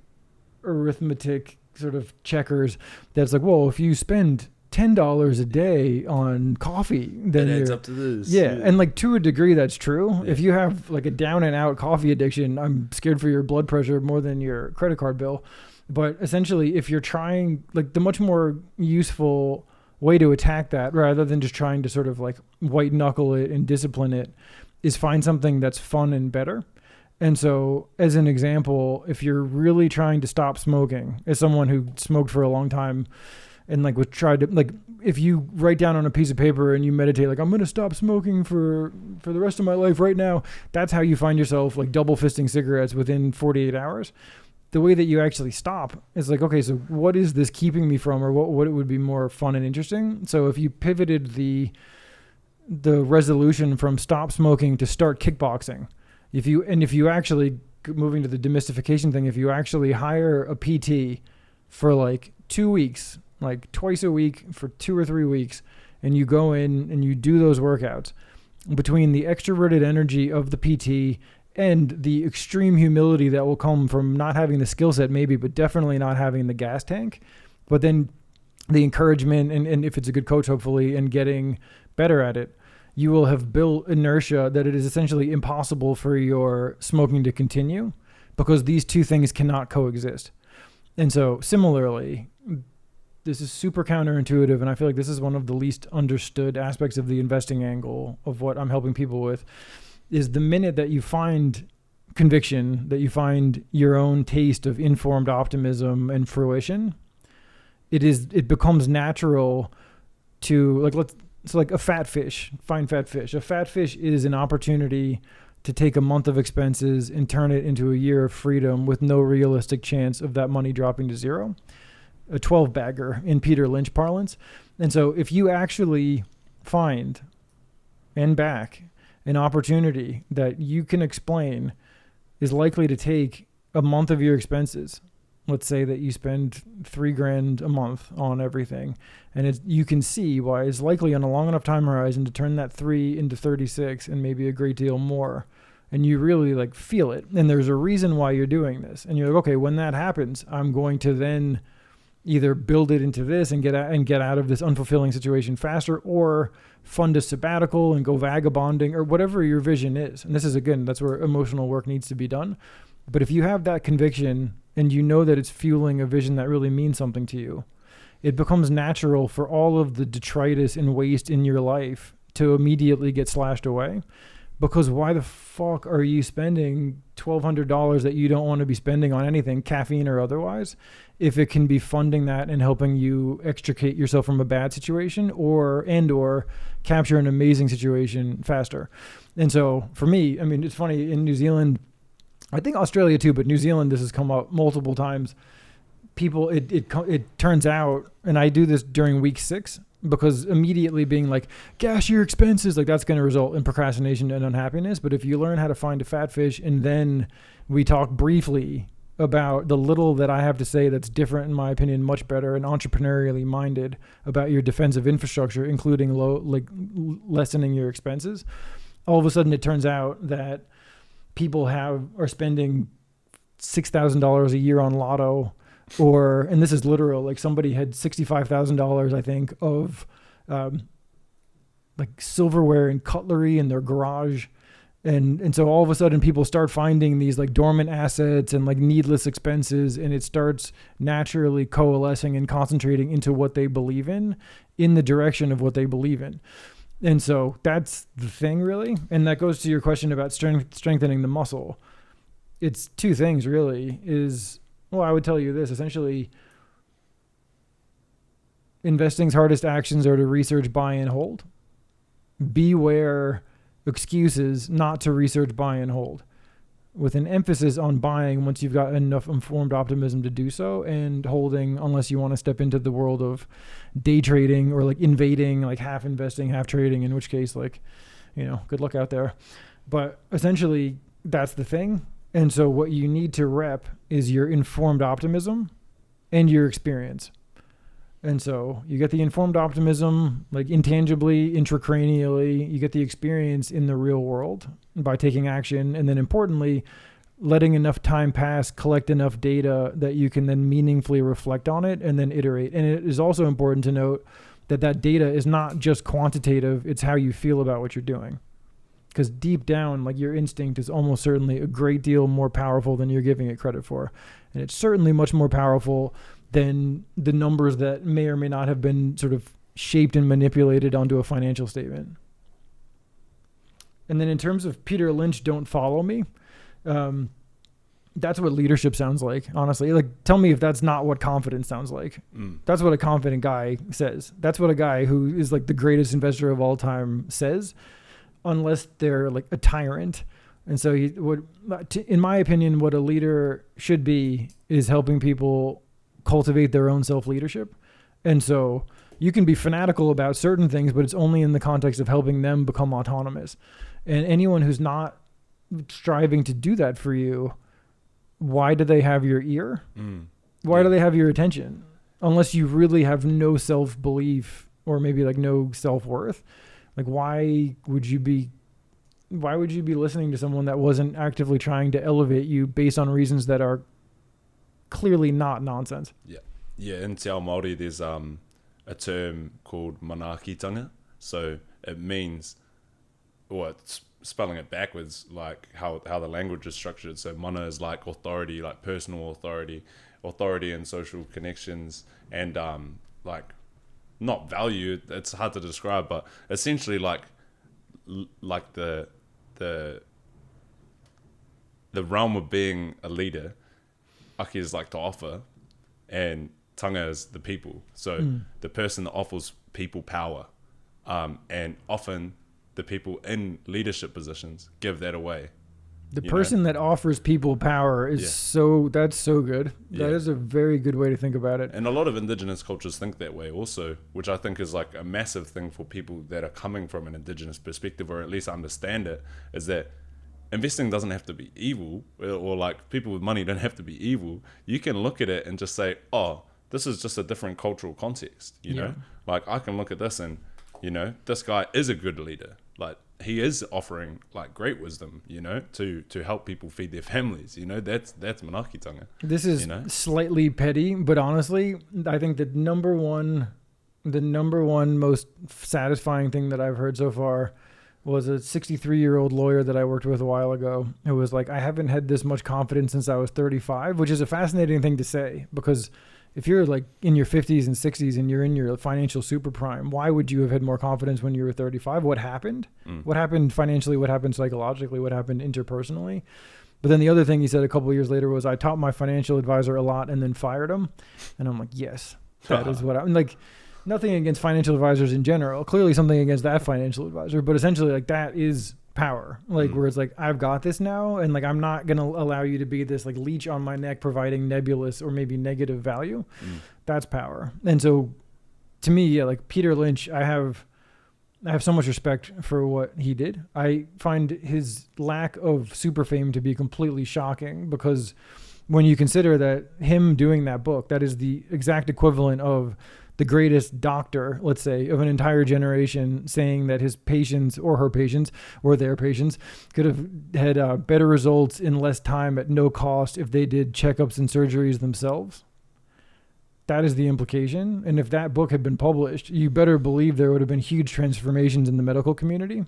arithmetic sort of checkers. That's like, well, if you spend $10 a day on coffee, then it adds up to this. Yeah. And like to a degree that's true. Yeah. If you have like a down and out coffee addiction, I'm scared for your blood pressure more than your credit card bill. But essentially, if you're trying, like the much more useful way to attack that, rather than just trying to sort of like white knuckle it and discipline it, is find something that's fun and better. And so, as an example, if you're really trying to stop smoking, as someone who smoked for a long time and like was tried to, like, if you write down on a piece of paper and you meditate, like, I'm going to stop smoking for the rest of my life right now, that's how you find yourself like double fisting cigarettes within 48 hours. The way that you actually stop is like, okay, so what is this keeping me from, or what it would be more fun and interesting? So if you pivoted the resolution from stop smoking to start kickboxing, if you actually, moving to the demystification thing, if you actually hire a PT for like 2 weeks, like twice a week for 2 or 3 weeks, and you go in and you do those workouts, between the extroverted energy of the PT and the extreme humility that will come from not having the skill set maybe, but definitely not having the gas tank, but then the encouragement and if it's a good coach, hopefully, and getting better at it, you will have built inertia that it is essentially impossible for your smoking to continue, because these two things cannot coexist. And so similarly, this is super counterintuitive, and I feel like this is one of the least understood aspects of the investing angle of what I'm helping people with, is the minute that you find conviction, that you find your own taste of informed optimism and fruition, it becomes natural to, like, like a fat fish, find fat fish. A fat fish is an opportunity to take a month of expenses and turn it into a year of freedom with no realistic chance of that money dropping to zero. A 12-bagger in Peter Lynch parlance. And so if you actually find and back an opportunity that you can explain is likely to take a month of your expenses, let's say that you spend $3,000 a month on everything, and you can see why it's likely on a long enough time horizon to turn that 3 into 36 and maybe a great deal more, and you really like feel it, and there's a reason why you're doing this, and you're like, okay, when that happens, I'm going to then either build it into this and get out of this unfulfilling situation faster, or fund a sabbatical and go vagabonding, or whatever your vision is. And this is, again, that's where emotional work needs to be done. But if you have that conviction and you know that it's fueling a vision that really means something to you, it becomes natural for all of the detritus and waste in your life to immediately get slashed away. Because why the fuck are you spending $1,200 that you don't want to be spending on anything, caffeine or otherwise, if it can be funding that and helping you extricate yourself from a bad situation or capture an amazing situation faster? And so for me, I mean, it's funny, in New Zealand, I think Australia too, but New Zealand, this has come up multiple times. People, it turns out, and I do this during week 6, because immediately being like, gash your expenses, like that's going to result in procrastination and unhappiness. But if you learn how to find a fat fish, and then we talk briefly about the little that I have to say that's different, in my opinion, much better and entrepreneurially minded about your defensive infrastructure, including lessening your expenses, all of a sudden it turns out that people are spending $6,000 a year on lotto, and this is literal, like somebody had $65,000, I think, of like silverware and cutlery in their garage. And so all of a sudden people start finding these like dormant assets and like needless expenses, and it starts naturally coalescing and concentrating into what they believe in the direction of what they believe in. And so that's the thing, really. And that goes to your question about strengthening the muscle. It's two things, really. Well, I would tell you this, essentially, investing's hardest actions are to research, buy, and hold. Beware excuses not to research, buy, and hold, with an emphasis on buying once you've got enough informed optimism to do so, and holding unless you want to step into the world of day trading or like invading, like half investing, half trading, in which case, like, good luck out there. But essentially, that's the thing. And so what you need to rep is your informed optimism and your experience. And so you get the informed optimism, like intangibly, intracranially, you get the experience in the real world by taking action. And then importantly, letting enough time pass, collect enough data that you can then meaningfully reflect on it and then iterate. And it is also important to note that data is not just quantitative, it's how you feel about what you're doing. Because deep down, like, your instinct is almost certainly a great deal more powerful than you're giving it credit for. And it's certainly much more powerful than the numbers that may or may not have been sort of shaped and manipulated onto a financial statement. And then in terms of Peter Lynch, don't follow me. That's what leadership sounds like, honestly. Like, tell me if that's not what confidence sounds like. That's what a confident guy says. That's what a guy who is like the greatest investor of all time says, unless they're like a tyrant. And so in my opinion, what a leader should be is helping people cultivate their own self-leadership. And so you can be fanatical about certain things, but it's only in the context of helping them become autonomous. And anyone who's not striving to do that for you, why do they have your ear? Why do they have your attention? Unless you really have no self-belief or maybe like no self-worth. Like, why would you be listening to someone that wasn't actively trying to elevate you based on reasons that are clearly not nonsense? Yeah. In Te Ao Māori, there's a term called manaakitanga. So it means, or it's spelling it backwards, like how the language is structured. So mana is like authority, like personal authority and social connections, and like not value. It's hard to describe, but essentially like the realm of being a leader. Aki is like to offer, and tanga is the people. So the person that offers people power, and often the people in leadership positions give that away. The person that offers people power is that's so good. That is a very good way to think about it. And a lot of indigenous cultures think that way also, which I think is like a massive thing for people that are coming from an indigenous perspective, or at least understand it, is that investing doesn't have to be evil, or like people with money don't have to be evil. You can look at it and just say, oh, this is just a different cultural context, you know? Like, I can look at this and, this guy is a good leader. Like, he is offering like great wisdom, to help people feed their families. That's manaakitanga. This is slightly petty, but honestly, I think the number one most satisfying thing that I've heard so far was a 63-year-old lawyer that I worked with a while ago. It was like, I haven't had this much confidence since I was 35, which is a fascinating thing to say, because if you're like in your 50s and 60s and you're in your financial super prime, why would you have had more confidence when you were 35? What happened? What happened financially? What happened psychologically? What happened interpersonally? But then the other thing he said a couple of years later was, I taught my financial advisor a lot and then fired him. And I'm like, yes, that is what I'm like. Nothing against financial advisors in general. Clearly something against that financial advisor, but essentially like that is power. Like where it's like, I've got this now, and like I'm not going to allow you to be this like leech on my neck providing nebulous or maybe negative value. That's power. And so to me, like Peter Lynch, I have so much respect for what he did. I find his lack of super fame to be completely shocking, because when you consider that him doing that book, that is the exact equivalent of the greatest doctor, let's say, of an entire generation, saying that his patients or her patients or their patients could have had better results in less time at no cost if they did checkups and surgeries themselves. That is the implication. And if that book had been published, you better believe there would have been huge transformations in the medical community,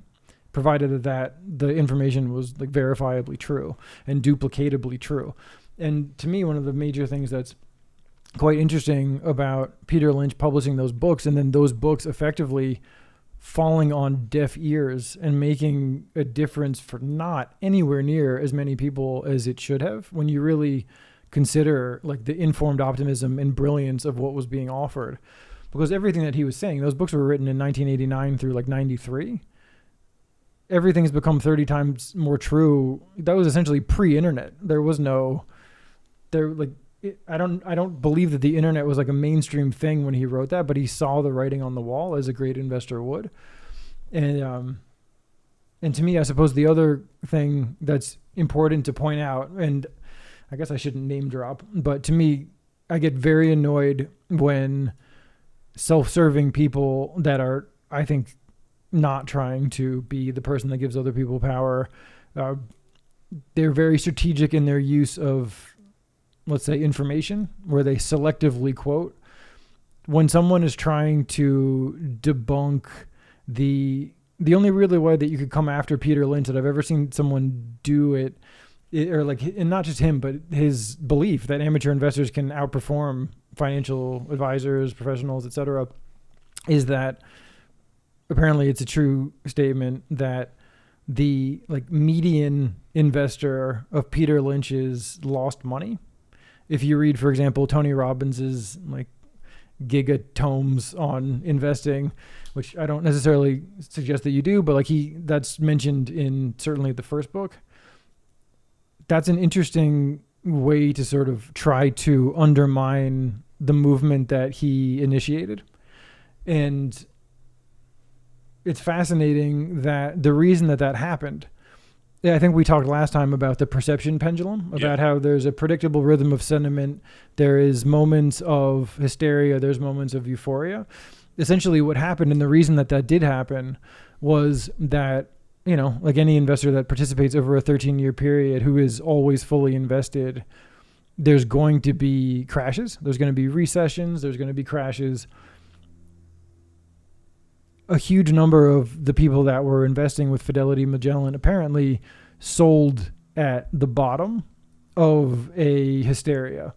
provided that the information was like verifiably true and duplicatably true. And to me, one of the major things that's quite interesting about Peter Lynch publishing those books, and then those books effectively falling on deaf ears and making a difference for not anywhere near as many people as it should have, when you really consider like the informed optimism and brilliance of what was being offered. Because everything that he was saying, those books were written in 1989 through like 93. Everything's become 30 times more true. That was essentially pre-internet. I don't believe that the internet was like a mainstream thing when he wrote that, but he saw the writing on the wall, as a great investor would. And to me, I suppose the other thing that's important to point out, and I guess I shouldn't name drop, but to me, I get very annoyed when self-serving people that are, I think, not trying to be the person that gives other people power, they're very strategic in their use of, let's say, information, where they selectively quote. When someone is trying to debunk the only really way that you could come after Peter Lynch that I've ever seen someone do it, or like, and not just him, but his belief that amateur investors can outperform financial advisors, professionals, etc., is that apparently it's a true statement that the like median investor of Peter Lynch's lost money. If you read, for example, Tony Robbins's like gigatomes on investing, which I don't necessarily suggest that you do, but like that's mentioned in certainly the first book. That's an interesting way to sort of try to undermine the movement that he initiated. And it's fascinating that the reason that happened, I think we talked last time about the perception pendulum, about how there's a predictable rhythm of sentiment. There is moments of hysteria. There's moments of euphoria. Essentially what happened, and the reason that did happen, was that, you know, like any investor that participates over a 13-year period who is always fully invested, there's going to be crashes. There's going to be recessions. There's going to be crashes. A huge number of the people that were investing with Fidelity Magellan apparently sold at the bottom of a hysteria.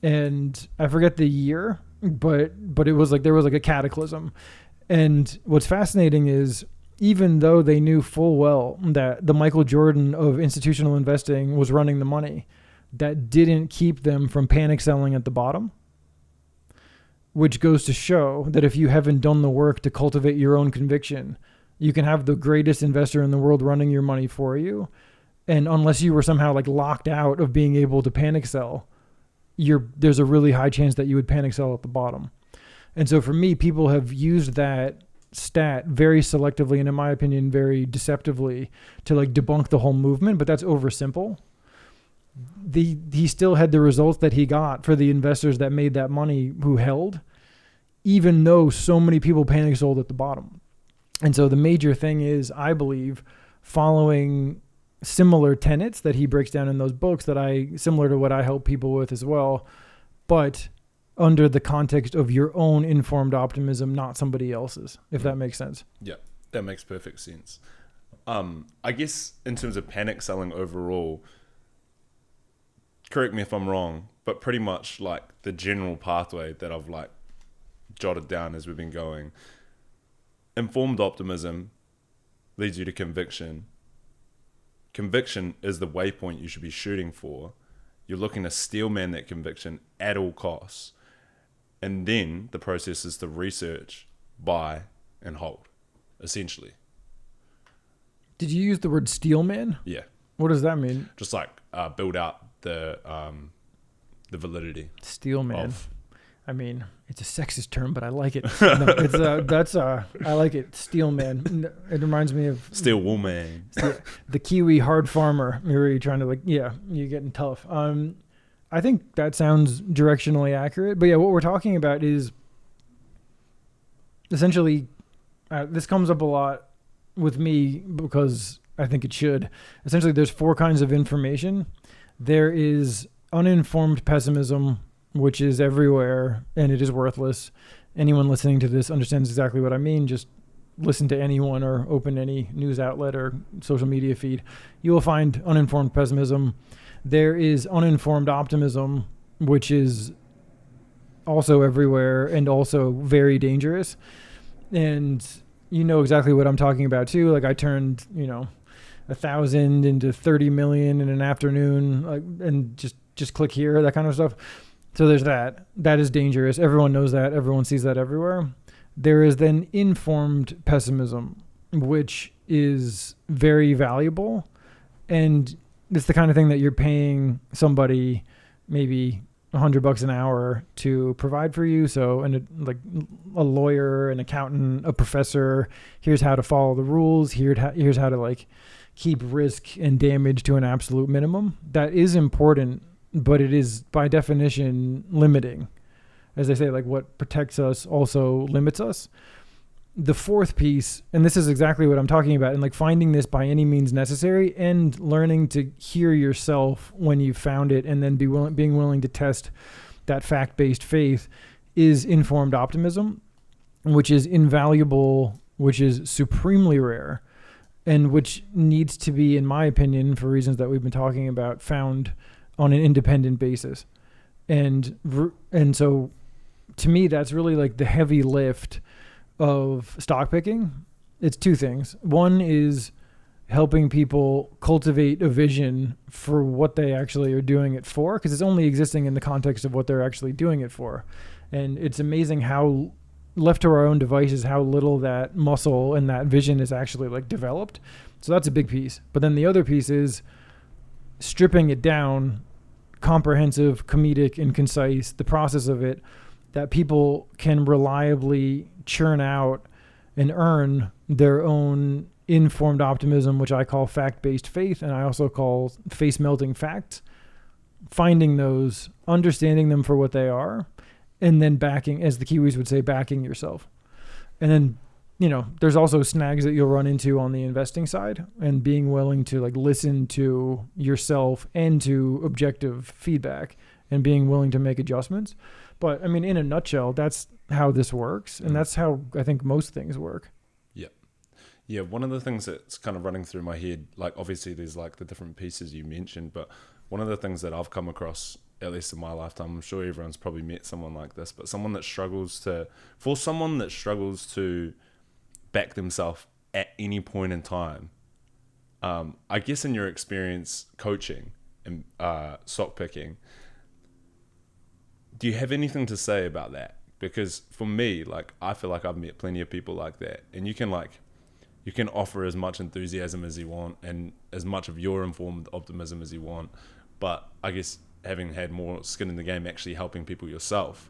And I forget the year, but it was like there was like a cataclysm. And what's fascinating is, even though they knew full well that the Michael Jordan of institutional investing was running the money, that didn't keep them from panic selling at the bottom. Which goes to show that if you haven't done the work to cultivate your own conviction, you can have the greatest investor in the world running your money for you. And unless you were somehow like locked out of being able to panic sell, there's a really high chance that you would panic sell at the bottom. And so for me, people have used that stat very selectively and, in my opinion, very deceptively to like debunk the whole movement, but that's oversimple. He still had the results that he got for the investors that made that money who held, even though so many people panic sold at the bottom. And so the major thing is, I believe, following similar tenets that he breaks down in those books similar to what I help people with as well, but under the context of your own informed optimism, not somebody else's, if that makes sense. Yeah, that makes perfect sense. I guess in terms of panic selling overall, correct me if I'm wrong, but pretty much like the general pathway that I've like jotted down as we've been going. Informed optimism leads you to conviction. Conviction is the waypoint you should be shooting for. You're looking to steelman that conviction at all costs. And then the process is to research, buy, and hold, essentially. Did you use the word steelman? Yeah. What does that mean? Just like build out the validity. Steelman. I mean, it's a sexist term, but I like it. No, I like it. Steelman. It reminds me of Steel woman. The Kiwi hard farmer. You're trying to you're getting tough. I think that sounds directionally accurate. But yeah, what we're talking about is essentially, this comes up a lot with me because I think it should. Essentially, there's 4 kinds of information. There is uninformed pessimism, which is everywhere and it is worthless. Anyone listening to this understands exactly what I mean. Just listen to anyone or open any news outlet or social media feed. You will find uninformed pessimism. There is uninformed optimism, which is also everywhere and also very dangerous. And you know exactly what I'm talking about too. Like I turned, 1,000 into 30 million in an afternoon, and just click here, that kind of stuff. So there's that. That is dangerous. Everyone knows that. Everyone sees that everywhere. There is then informed pessimism, which is very valuable. And it's the kind of thing that you're paying somebody maybe $100 an hour to provide for you. So, and like a lawyer, an accountant, a professor, here's how to follow the rules. Here's how to like keep risk and damage to an absolute minimum. That is important, but it is by definition limiting. As they say, like what protects us also limits us. The fourth piece, and this is exactly what I'm talking about, and like finding this by any means necessary and learning to hear yourself when you've found it and then being willing to test that fact-based faith, is informed optimism, which is invaluable, which is supremely rare, and which needs to be, in my opinion, for reasons that we've been talking about, found on an independent basis. And so to me, that's really like the heavy lift of stock picking. It's two things. One is helping people cultivate a vision for what they actually are doing it for, because it's only existing in the context of what they're actually doing it for. And it's amazing how left to our own devices, how little that muscle and that vision is actually like developed. So that's a big piece. But then the other piece is stripping it down, comprehensive, comedic, and concise, the process of it, that people can reliably churn out and earn their own informed optimism, which I call fact-based faith, and I also call face-melting facts. Finding those, understanding them for what they are, and then backing, as the Kiwis would say, backing yourself. And then, you know, there's also snags that you'll run into on the investing side, and being willing to like listen to yourself and to objective feedback and being willing to make adjustments. But I mean, in a nutshell, that's how this works. And that's how I think most things work. Yeah, one of the things that's kind of running through my head, like obviously there's like the different pieces you mentioned, but one of the things that I've come across, at least in my lifetime, I'm sure everyone's probably met someone like this, but someone that struggles to back themselves at any point in time, I guess in your experience coaching and stock picking, do you have anything to say about that? Because for me, like, I feel like I've met plenty of people like that, and you can offer as much enthusiasm as you want and as much of your informed optimism as you want, but I guess having had more skin in the game, actually helping people yourself,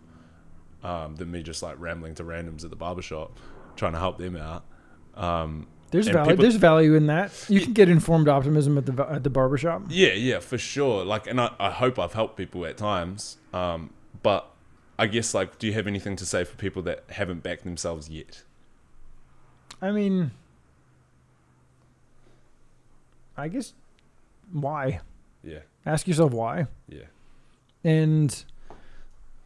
than me just like rambling to randoms at the barbershop trying to help them out. There's value in that. You can get informed optimism at the barbershop. Yeah, for sure. Like, and I hope I've helped people at times. But I guess, like, do you have anything to say for people that haven't backed themselves yet? I mean, I guess why? Yeah. Ask yourself why. Yeah. And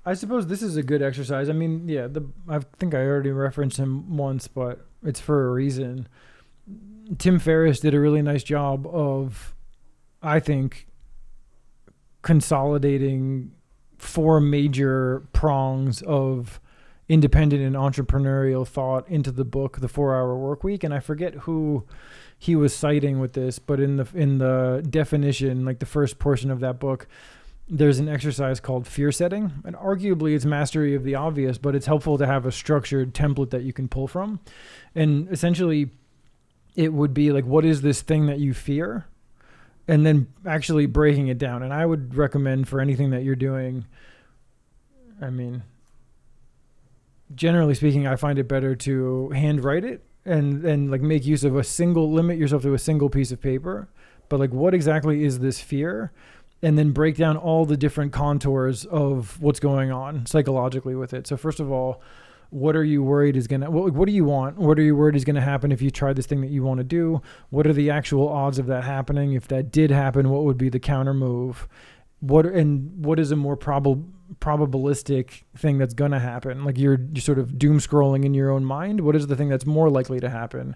I suppose this is a good exercise. I mean, yeah, I think I already referenced him once, but it's for a reason. Tim Ferriss did a really nice job of, I think, consolidating 4 major prongs of independent and entrepreneurial thought into the book, The 4-Hour Workweek. And I forget who he was citing with this, but in the definition, like the first portion of that book, there's an exercise called fear setting. And arguably it's mastery of the obvious, but it's helpful to have a structured template that you can pull from. And essentially it would be like, what is this thing that you fear? And then actually breaking it down. And I would recommend for anything that you're doing, I mean, generally speaking, I find it better to handwrite it and like make use of limit yourself to a single piece of paper. But like, what exactly is this fear? And then break down all the different contours of what's going on psychologically with it. So first of all, what are you worried is what do you want? What are you worried is going to happen if you try this thing that you want to do? What are the actual odds of that happening? If that did happen, what would be the counter move? What is a more probabilistic thing that's going to happen? Like you're sort of doom scrolling in your own mind. What is the thing that's more likely to happen?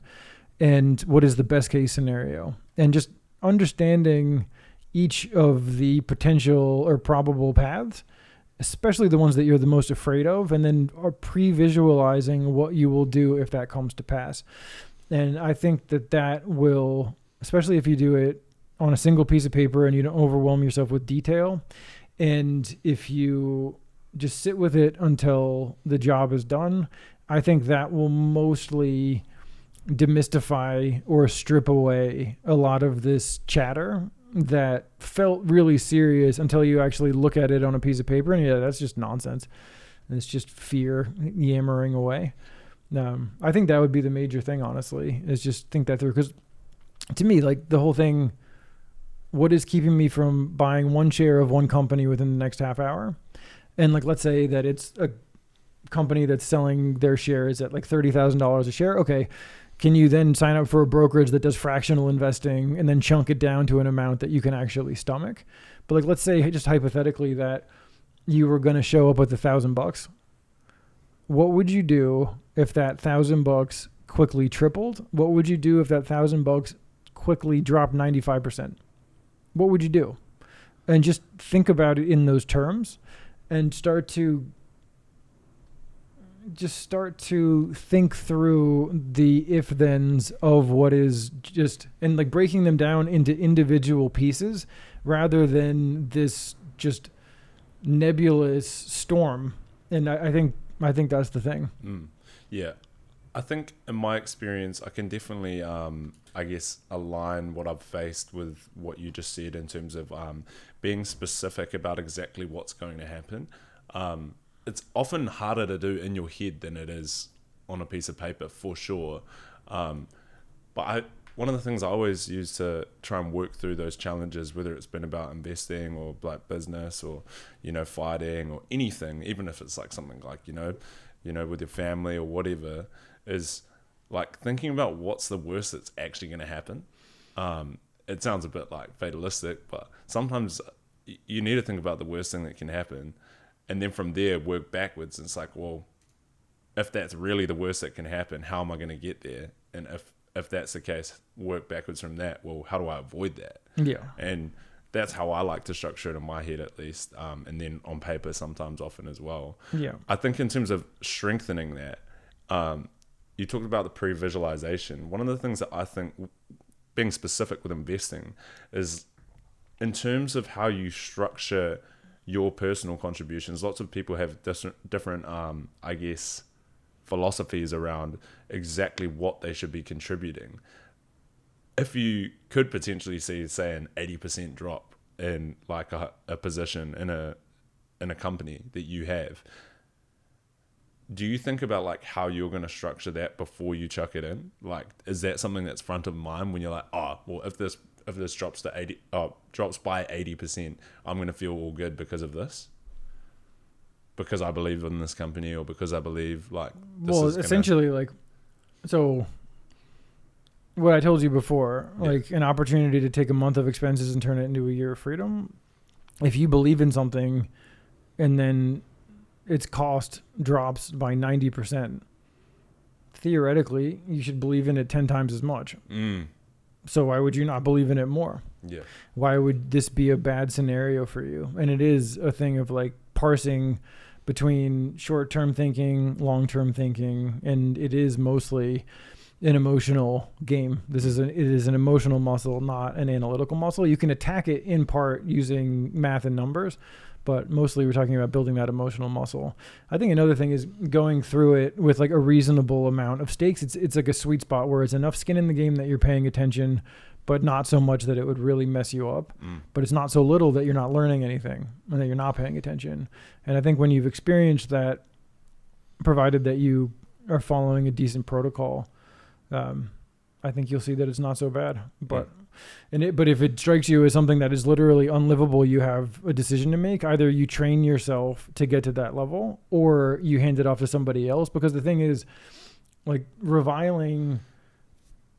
And what is the best case scenario? And just understanding each of the potential or probable paths, especially the ones that you're the most afraid of, and then are pre-visualizing what you will do if that comes to pass. And I think that will, especially if you do it on a single piece of paper and you don't overwhelm yourself with detail, and if you just sit with it until the job is done, I think that will mostly demystify or strip away a lot of this chatter that felt really serious until you actually look at it on a piece of paper, and yeah, that's just nonsense. It's just fear yammering away. I think that would be the major thing, honestly, is just think that through. Because to me, like the whole thing, what is keeping me from buying one share of one company within the next half hour? And like, let's say that it's a company that's selling their shares at like $30,000 a share. Okay. Can you then sign up for a brokerage that does fractional investing and then chunk it down to an amount that you can actually stomach? But like, let's say just hypothetically that you were going to show up with $1,000. What would you do if that $1,000 quickly tripled? What would you do if that $1,000 quickly dropped 95%? What would you do? And just think about it in those terms and start to just start to think through the if-thens of what is just, and like breaking them down into individual pieces rather than this just nebulous storm. And I think that's the thing. Yeah. I think in my experience, I can definitely, I guess, align what I've faced with what you just said in terms of being specific about exactly what's going to happen. It's often harder to do in your head than it is on a piece of paper, for sure. But one of the things I always use to try and work through those challenges, whether it's been about investing or like business or, fighting or anything, even if it's like something like, with your family or whatever, is like thinking about what's the worst that's actually going to happen. It sounds a bit like fatalistic, but sometimes you need to think about the worst thing that can happen, and then from there work backwards. And it's like, well, if that's really the worst that can happen, how am I going to get there? And if that's the case, work backwards from that. Well, how do I avoid that? Yeah. And that's how I like to structure it in my head, at least, and then on paper sometimes, often as well. Yeah. I think in terms of strengthening that, you talked about the pre-visualization. One of the things that I think, being specific with investing, is in terms of how you structure your personal contributions. Lots of people have different, I guess, philosophies around exactly what they should be contributing. If you could potentially see, say, an 80% drop in like a position in a company that you have, do you think about like how you're going to structure that before you chuck it in? Like, is that something that's front of mind when you're like, well, if this drops to drops by 80%, I'm going to feel all good because of this? Because I believe in this company, or because I believe like this is essentially like, so what I told you before, like an opportunity to take a month of expenses and turn it into a year of freedom. If you believe in something and then its cost drops by 90%, theoretically you should believe in it 10 times as much. So why would you not believe in it more? Yeah. Why would this be a bad scenario for you? And it is a thing of like parsing between short-term thinking, long-term thinking, and it is mostly an emotional game. It is an emotional muscle, not an analytical muscle. You can attack it in part using math and numbers, but mostly we're talking about building that emotional muscle. I think another thing is going through it with like a reasonable amount of stakes. It's like a sweet spot where it's enough skin in the game that you're paying attention, but not so much that it would really mess you up. But it's not so little that you're not learning anything and that you're not paying attention. And I think when you've experienced that, provided that you are following a decent protocol, I think you'll see that it's not so bad. But if it strikes you as something that is literally unlivable, you have a decision to make. Either you train yourself to get to that level, or you hand it off to somebody else. Because the thing is, like, reviling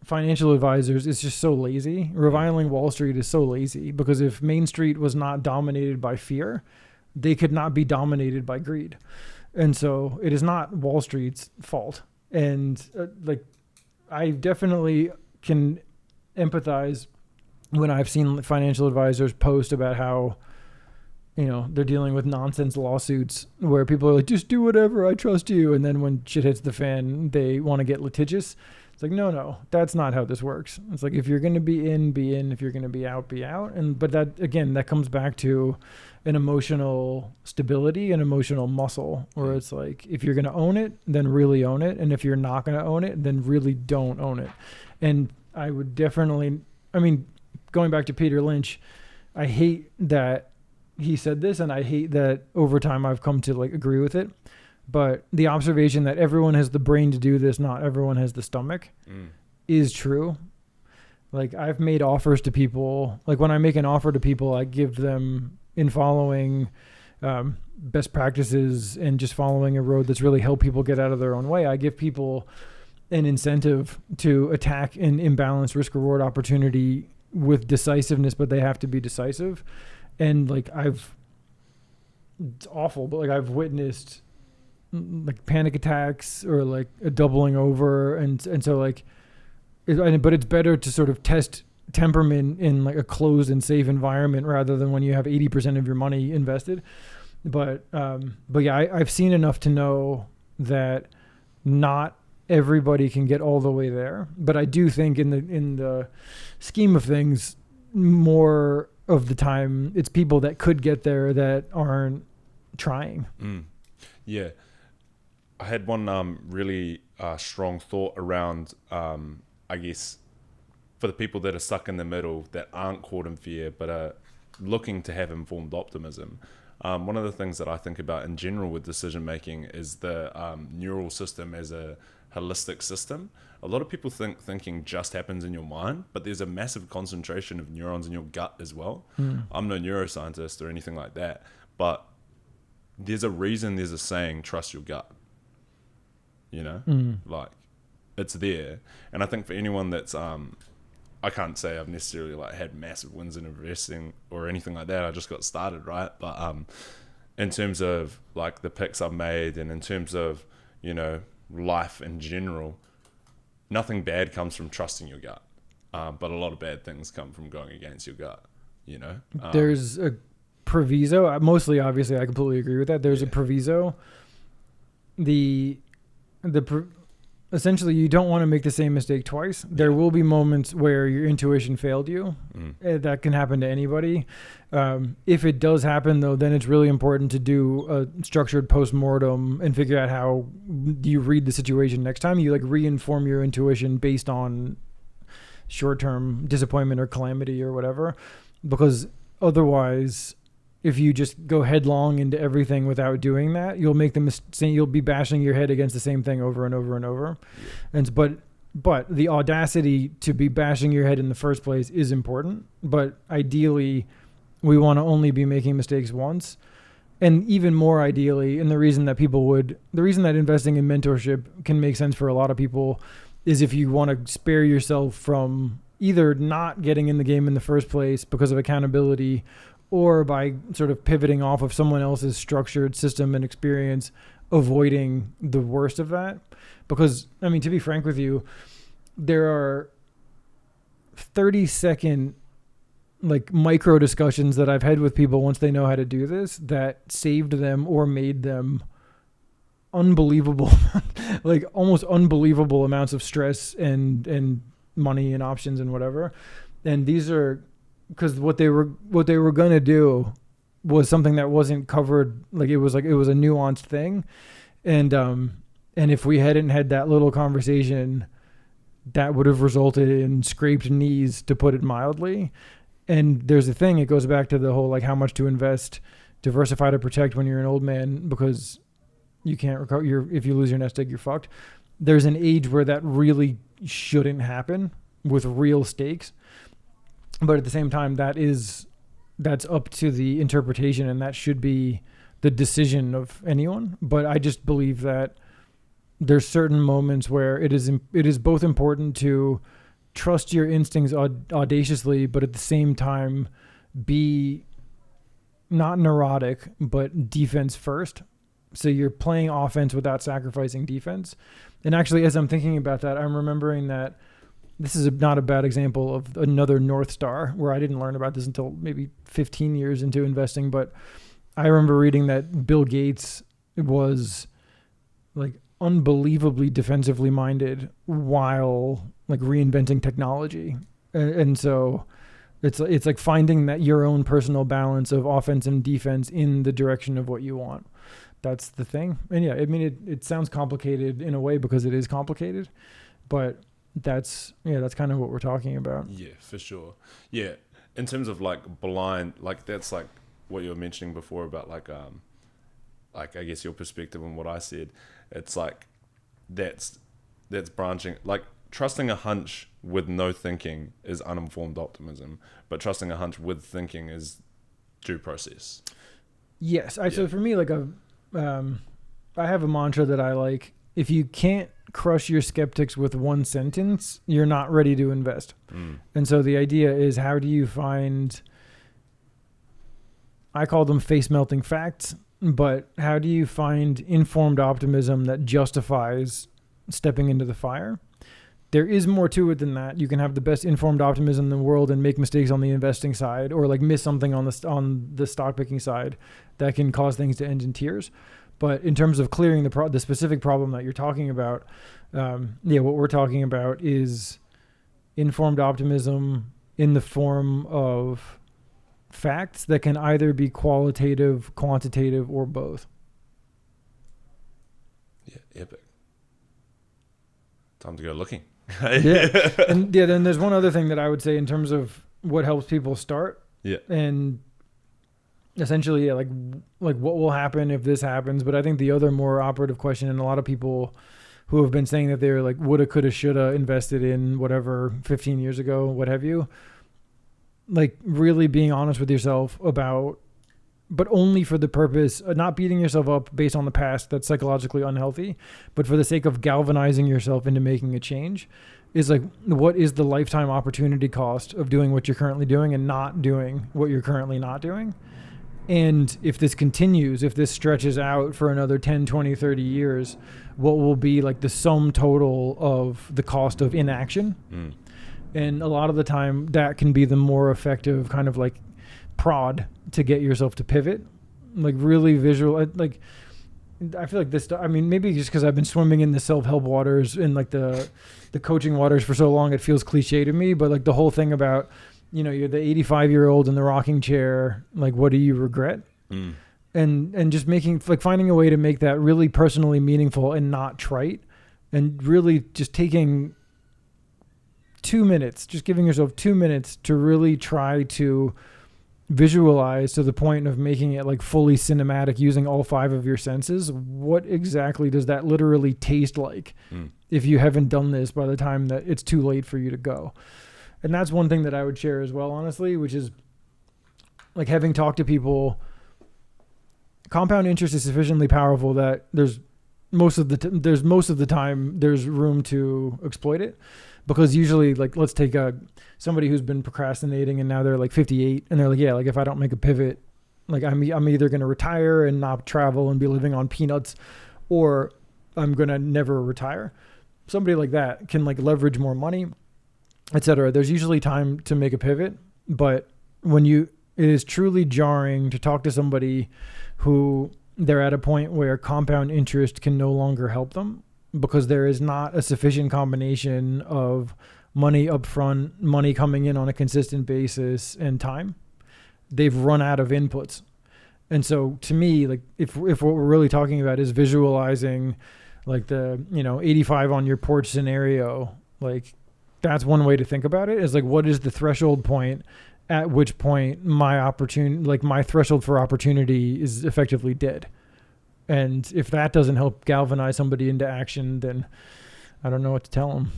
financial advisors is just so lazy. Reviling Wall Street is so lazy, because if Main Street was not dominated by fear, they could not be dominated by greed. And so it is not Wall Street's fault. And I definitely can empathize when I've seen financial advisors post about how, they're dealing with nonsense lawsuits where people are like, just do whatever, I trust you. And then when shit hits the fan, they want to get litigious. It's like, no, that's not how this works. It's like, if you're going to be in, be in. If you're going to be out, be out. But that, again, that comes back to an emotional stability and emotional muscle, where it's like, if you're going to own it, then really own it. And if you're not going to own it, then really don't own it. And I would definitely, going back to Peter Lynch, I hate that he said this, and I hate that over time I've come to agree with it. But the observation that everyone has the brain to do this, not everyone has the stomach, is true. Like, I've made offers to people. Like, when I make an offer to people, I give them, in following best practices and just following a road that's really helped people get out of their own way, I give people an incentive to attack an imbalanced risk-reward opportunity with decisiveness, but they have to be decisive. And it's awful, but I've witnessed panic attacks or a doubling over. And so but it's better to sort of test temperament in a closed and safe environment rather than when you have 80% of your money invested. But yeah, I've seen enough to know that not everybody can get all the way there, but I do think in the scheme of things, more of the time it's people that could get there that aren't trying. Yeah, I had one really strong thought around I guess for the people that are stuck in the middle, that aren't caught in fear but are looking to have informed optimism. One of the things that I think about in general with decision making is the neural system as a holistic system. A lot of people think thinking just happens in your mind, but there's a massive concentration of neurons in your gut as well. I'm no neuroscientist or anything like that, but there's a reason there's a saying, trust your gut. You know, like it's there. And I think for anyone that's I can't say I've necessarily like had massive wins in investing or anything like that. I just got started, right? But in terms of like the picks I've made, and in terms of, you know, life in general, nothing bad comes from trusting your gut, but a lot of bad things come from going against your gut, you know. There's a proviso, mostly obviously I completely agree with that. There's a proviso. Essentially you don't want to make the same mistake twice. There will be moments where your intuition failed you. That can happen to anybody. If it does happen though, then it's really important to do a structured post-mortem and figure out how do you read the situation next time. You like re-inform your intuition based on short-term disappointment or calamity or whatever, because otherwise if you just go headlong into everything without doing that, you'll make the mistake. You'll be bashing your head against the same thing over and over and over. And but the audacity to be bashing your head in the first place is important. But ideally, we want to only be making mistakes once. And even more ideally, and the reason that investing in mentorship can make sense for a lot of people is if you want to spare yourself from either not getting in the game in the first place because of accountability, or by sort of pivoting off of someone else's structured system and experience, avoiding the worst of that. Because, I mean, to be frank with you, there are 30-second like micro discussions that I've had with people once they know how to do this that saved them or made them unbelievable, like almost unbelievable amounts of stress and money and options and whatever. And these are, because what they were going to do was something that wasn't covered. It was a nuanced thing. And if we hadn't had that little conversation, that would have resulted in scraped knees, to put it mildly. And there's a thing, it goes back to the whole, like, how much to invest, diversify to protect when you're an old man, because you can't recover. If you lose your nest egg, you're fucked. There's an age where that really shouldn't happen with real stakes. But at the same time, that's up to the interpretation, and that should be the decision of anyone. But I just believe that there's certain moments where it is both important to trust your instincts audaciously, but at the same time be not neurotic, but defense first. So you're playing offense without sacrificing defense. And actually, as I'm thinking about that, I'm remembering that this is not a bad example of another North Star, where I didn't learn about this until maybe 15 years into investing. But I remember reading that Bill Gates was like unbelievably defensively minded while like reinventing technology. And so it's like finding that your own personal balance of offense and defense in the direction of what you want. That's the thing. And yeah, I mean, it sounds complicated in a way because it is complicated, but that's kind of what we're talking about. Yeah, for sure. Yeah. In terms of like blind, like that's like what you were mentioning before about like I guess your perspective on what I said. It's like that's branching, like trusting a hunch with no thinking is uninformed optimism, but trusting a hunch with thinking is due process. Yes. So for me, like I have a mantra that I like. If you can't crush your skeptics with one sentence, you're not ready to invest. And so the idea is, how do you find, I call them face melting facts, but how do you find informed optimism that justifies stepping into the fire? There is more to it than that. You can have the best informed optimism in the world and make mistakes on the investing side, or like miss something on the stock picking side that can cause things to end in tears. But in terms of clearing the specific problem that you're talking about, what we're talking about is informed optimism in the form of facts that can either be qualitative, quantitative, or both. Yeah, epic. Time to go looking. And then there's one other thing that I would say in terms of what helps people start. Yeah. And essentially, like what will happen if this happens? But I think the other more operative question, and a lot of people who have been saying that they're like woulda, coulda, shoulda invested in whatever 15 years ago, what have you, like really being honest with yourself about, but only for the purpose of not beating yourself up based on the past. That's psychologically unhealthy, but for the sake of galvanizing yourself into making a change, is like, what is the lifetime opportunity cost of doing what you're currently doing and not doing what you're currently not doing? And if this continues, if this stretches out for another 10, 20, 30 years, what will be like the sum total of the cost of inaction? Mm. And a lot of the time that can be the more effective kind of like prod to get yourself to pivot, like really visual. Like, I feel like this stuff, I mean, maybe just because I've been swimming in the self-help waters and like the coaching waters for so long, it feels cliche to me, but like the whole thing about, you know, you're the 85-year-old in the rocking chair, like, what do you regret? Mm. And just finding a way to make that really personally meaningful and not trite, and really just taking 2 minutes, just giving yourself 2 minutes to really try to visualize to the point of making it like fully cinematic, using all 5 of your senses. What exactly does that literally taste like if you haven't done this by the time that it's too late for you to go? And that's one thing that I would share as well, honestly, which is like, having talked to people, compound interest is sufficiently powerful that there's most of the time there's room to exploit it. Because usually, like, let's take somebody who's been procrastinating and now they're like 58 and they're like, yeah, like if I don't make a pivot, like I'm either going to retire and not travel and be living on peanuts, or I'm going to never retire. Somebody like that can like leverage more money, etc. There's usually time to make a pivot, but it is truly jarring to talk to somebody who they're at a point where compound interest can no longer help them, because there is not a sufficient combination of money upfront, money coming in on a consistent basis, and time. They've run out of inputs. And so to me, like if what we're really talking about is visualizing like the, 85 on your porch scenario, like that's one way to think about it, is like, what is the threshold point at which point my threshold for opportunity is effectively dead? And if that doesn't help galvanize somebody into action, then I don't know what to tell them.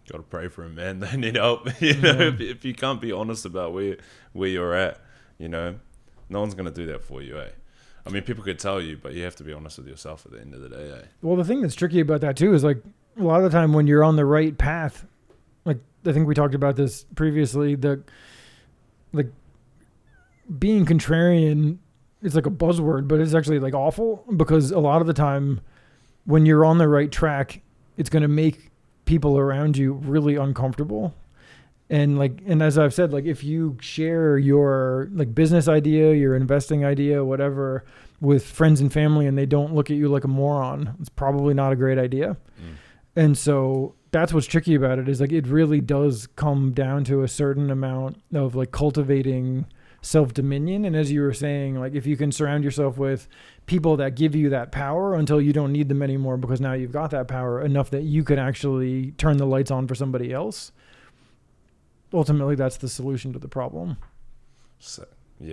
Got to pray for them, man. They need help. If you can't be honest about where you're at, no one's going to do that for you, eh? I mean, people could tell you, but you have to be honest with yourself at the end of the day, eh? Well, the thing that's tricky about that too is like, a lot of the time when you're on the right path, like I think we talked about this previously, being contrarian, it's like a buzzword, but it's actually like awful, because a lot of the time when you're on the right track, it's going to make people around you really uncomfortable. And as I've said, like if you share your like business idea, your investing idea, whatever, with friends and family, and they don't look at you like a moron, it's probably not a great idea. And so that's what's tricky about it, is like, it really does come down to a certain amount of like cultivating self-dominion. And as you were saying, like if you can surround yourself with people that give you that power until you don't need them anymore, because now you've got that power enough that you can actually turn the lights on for somebody else, ultimately that's the solution to the problem. Sick.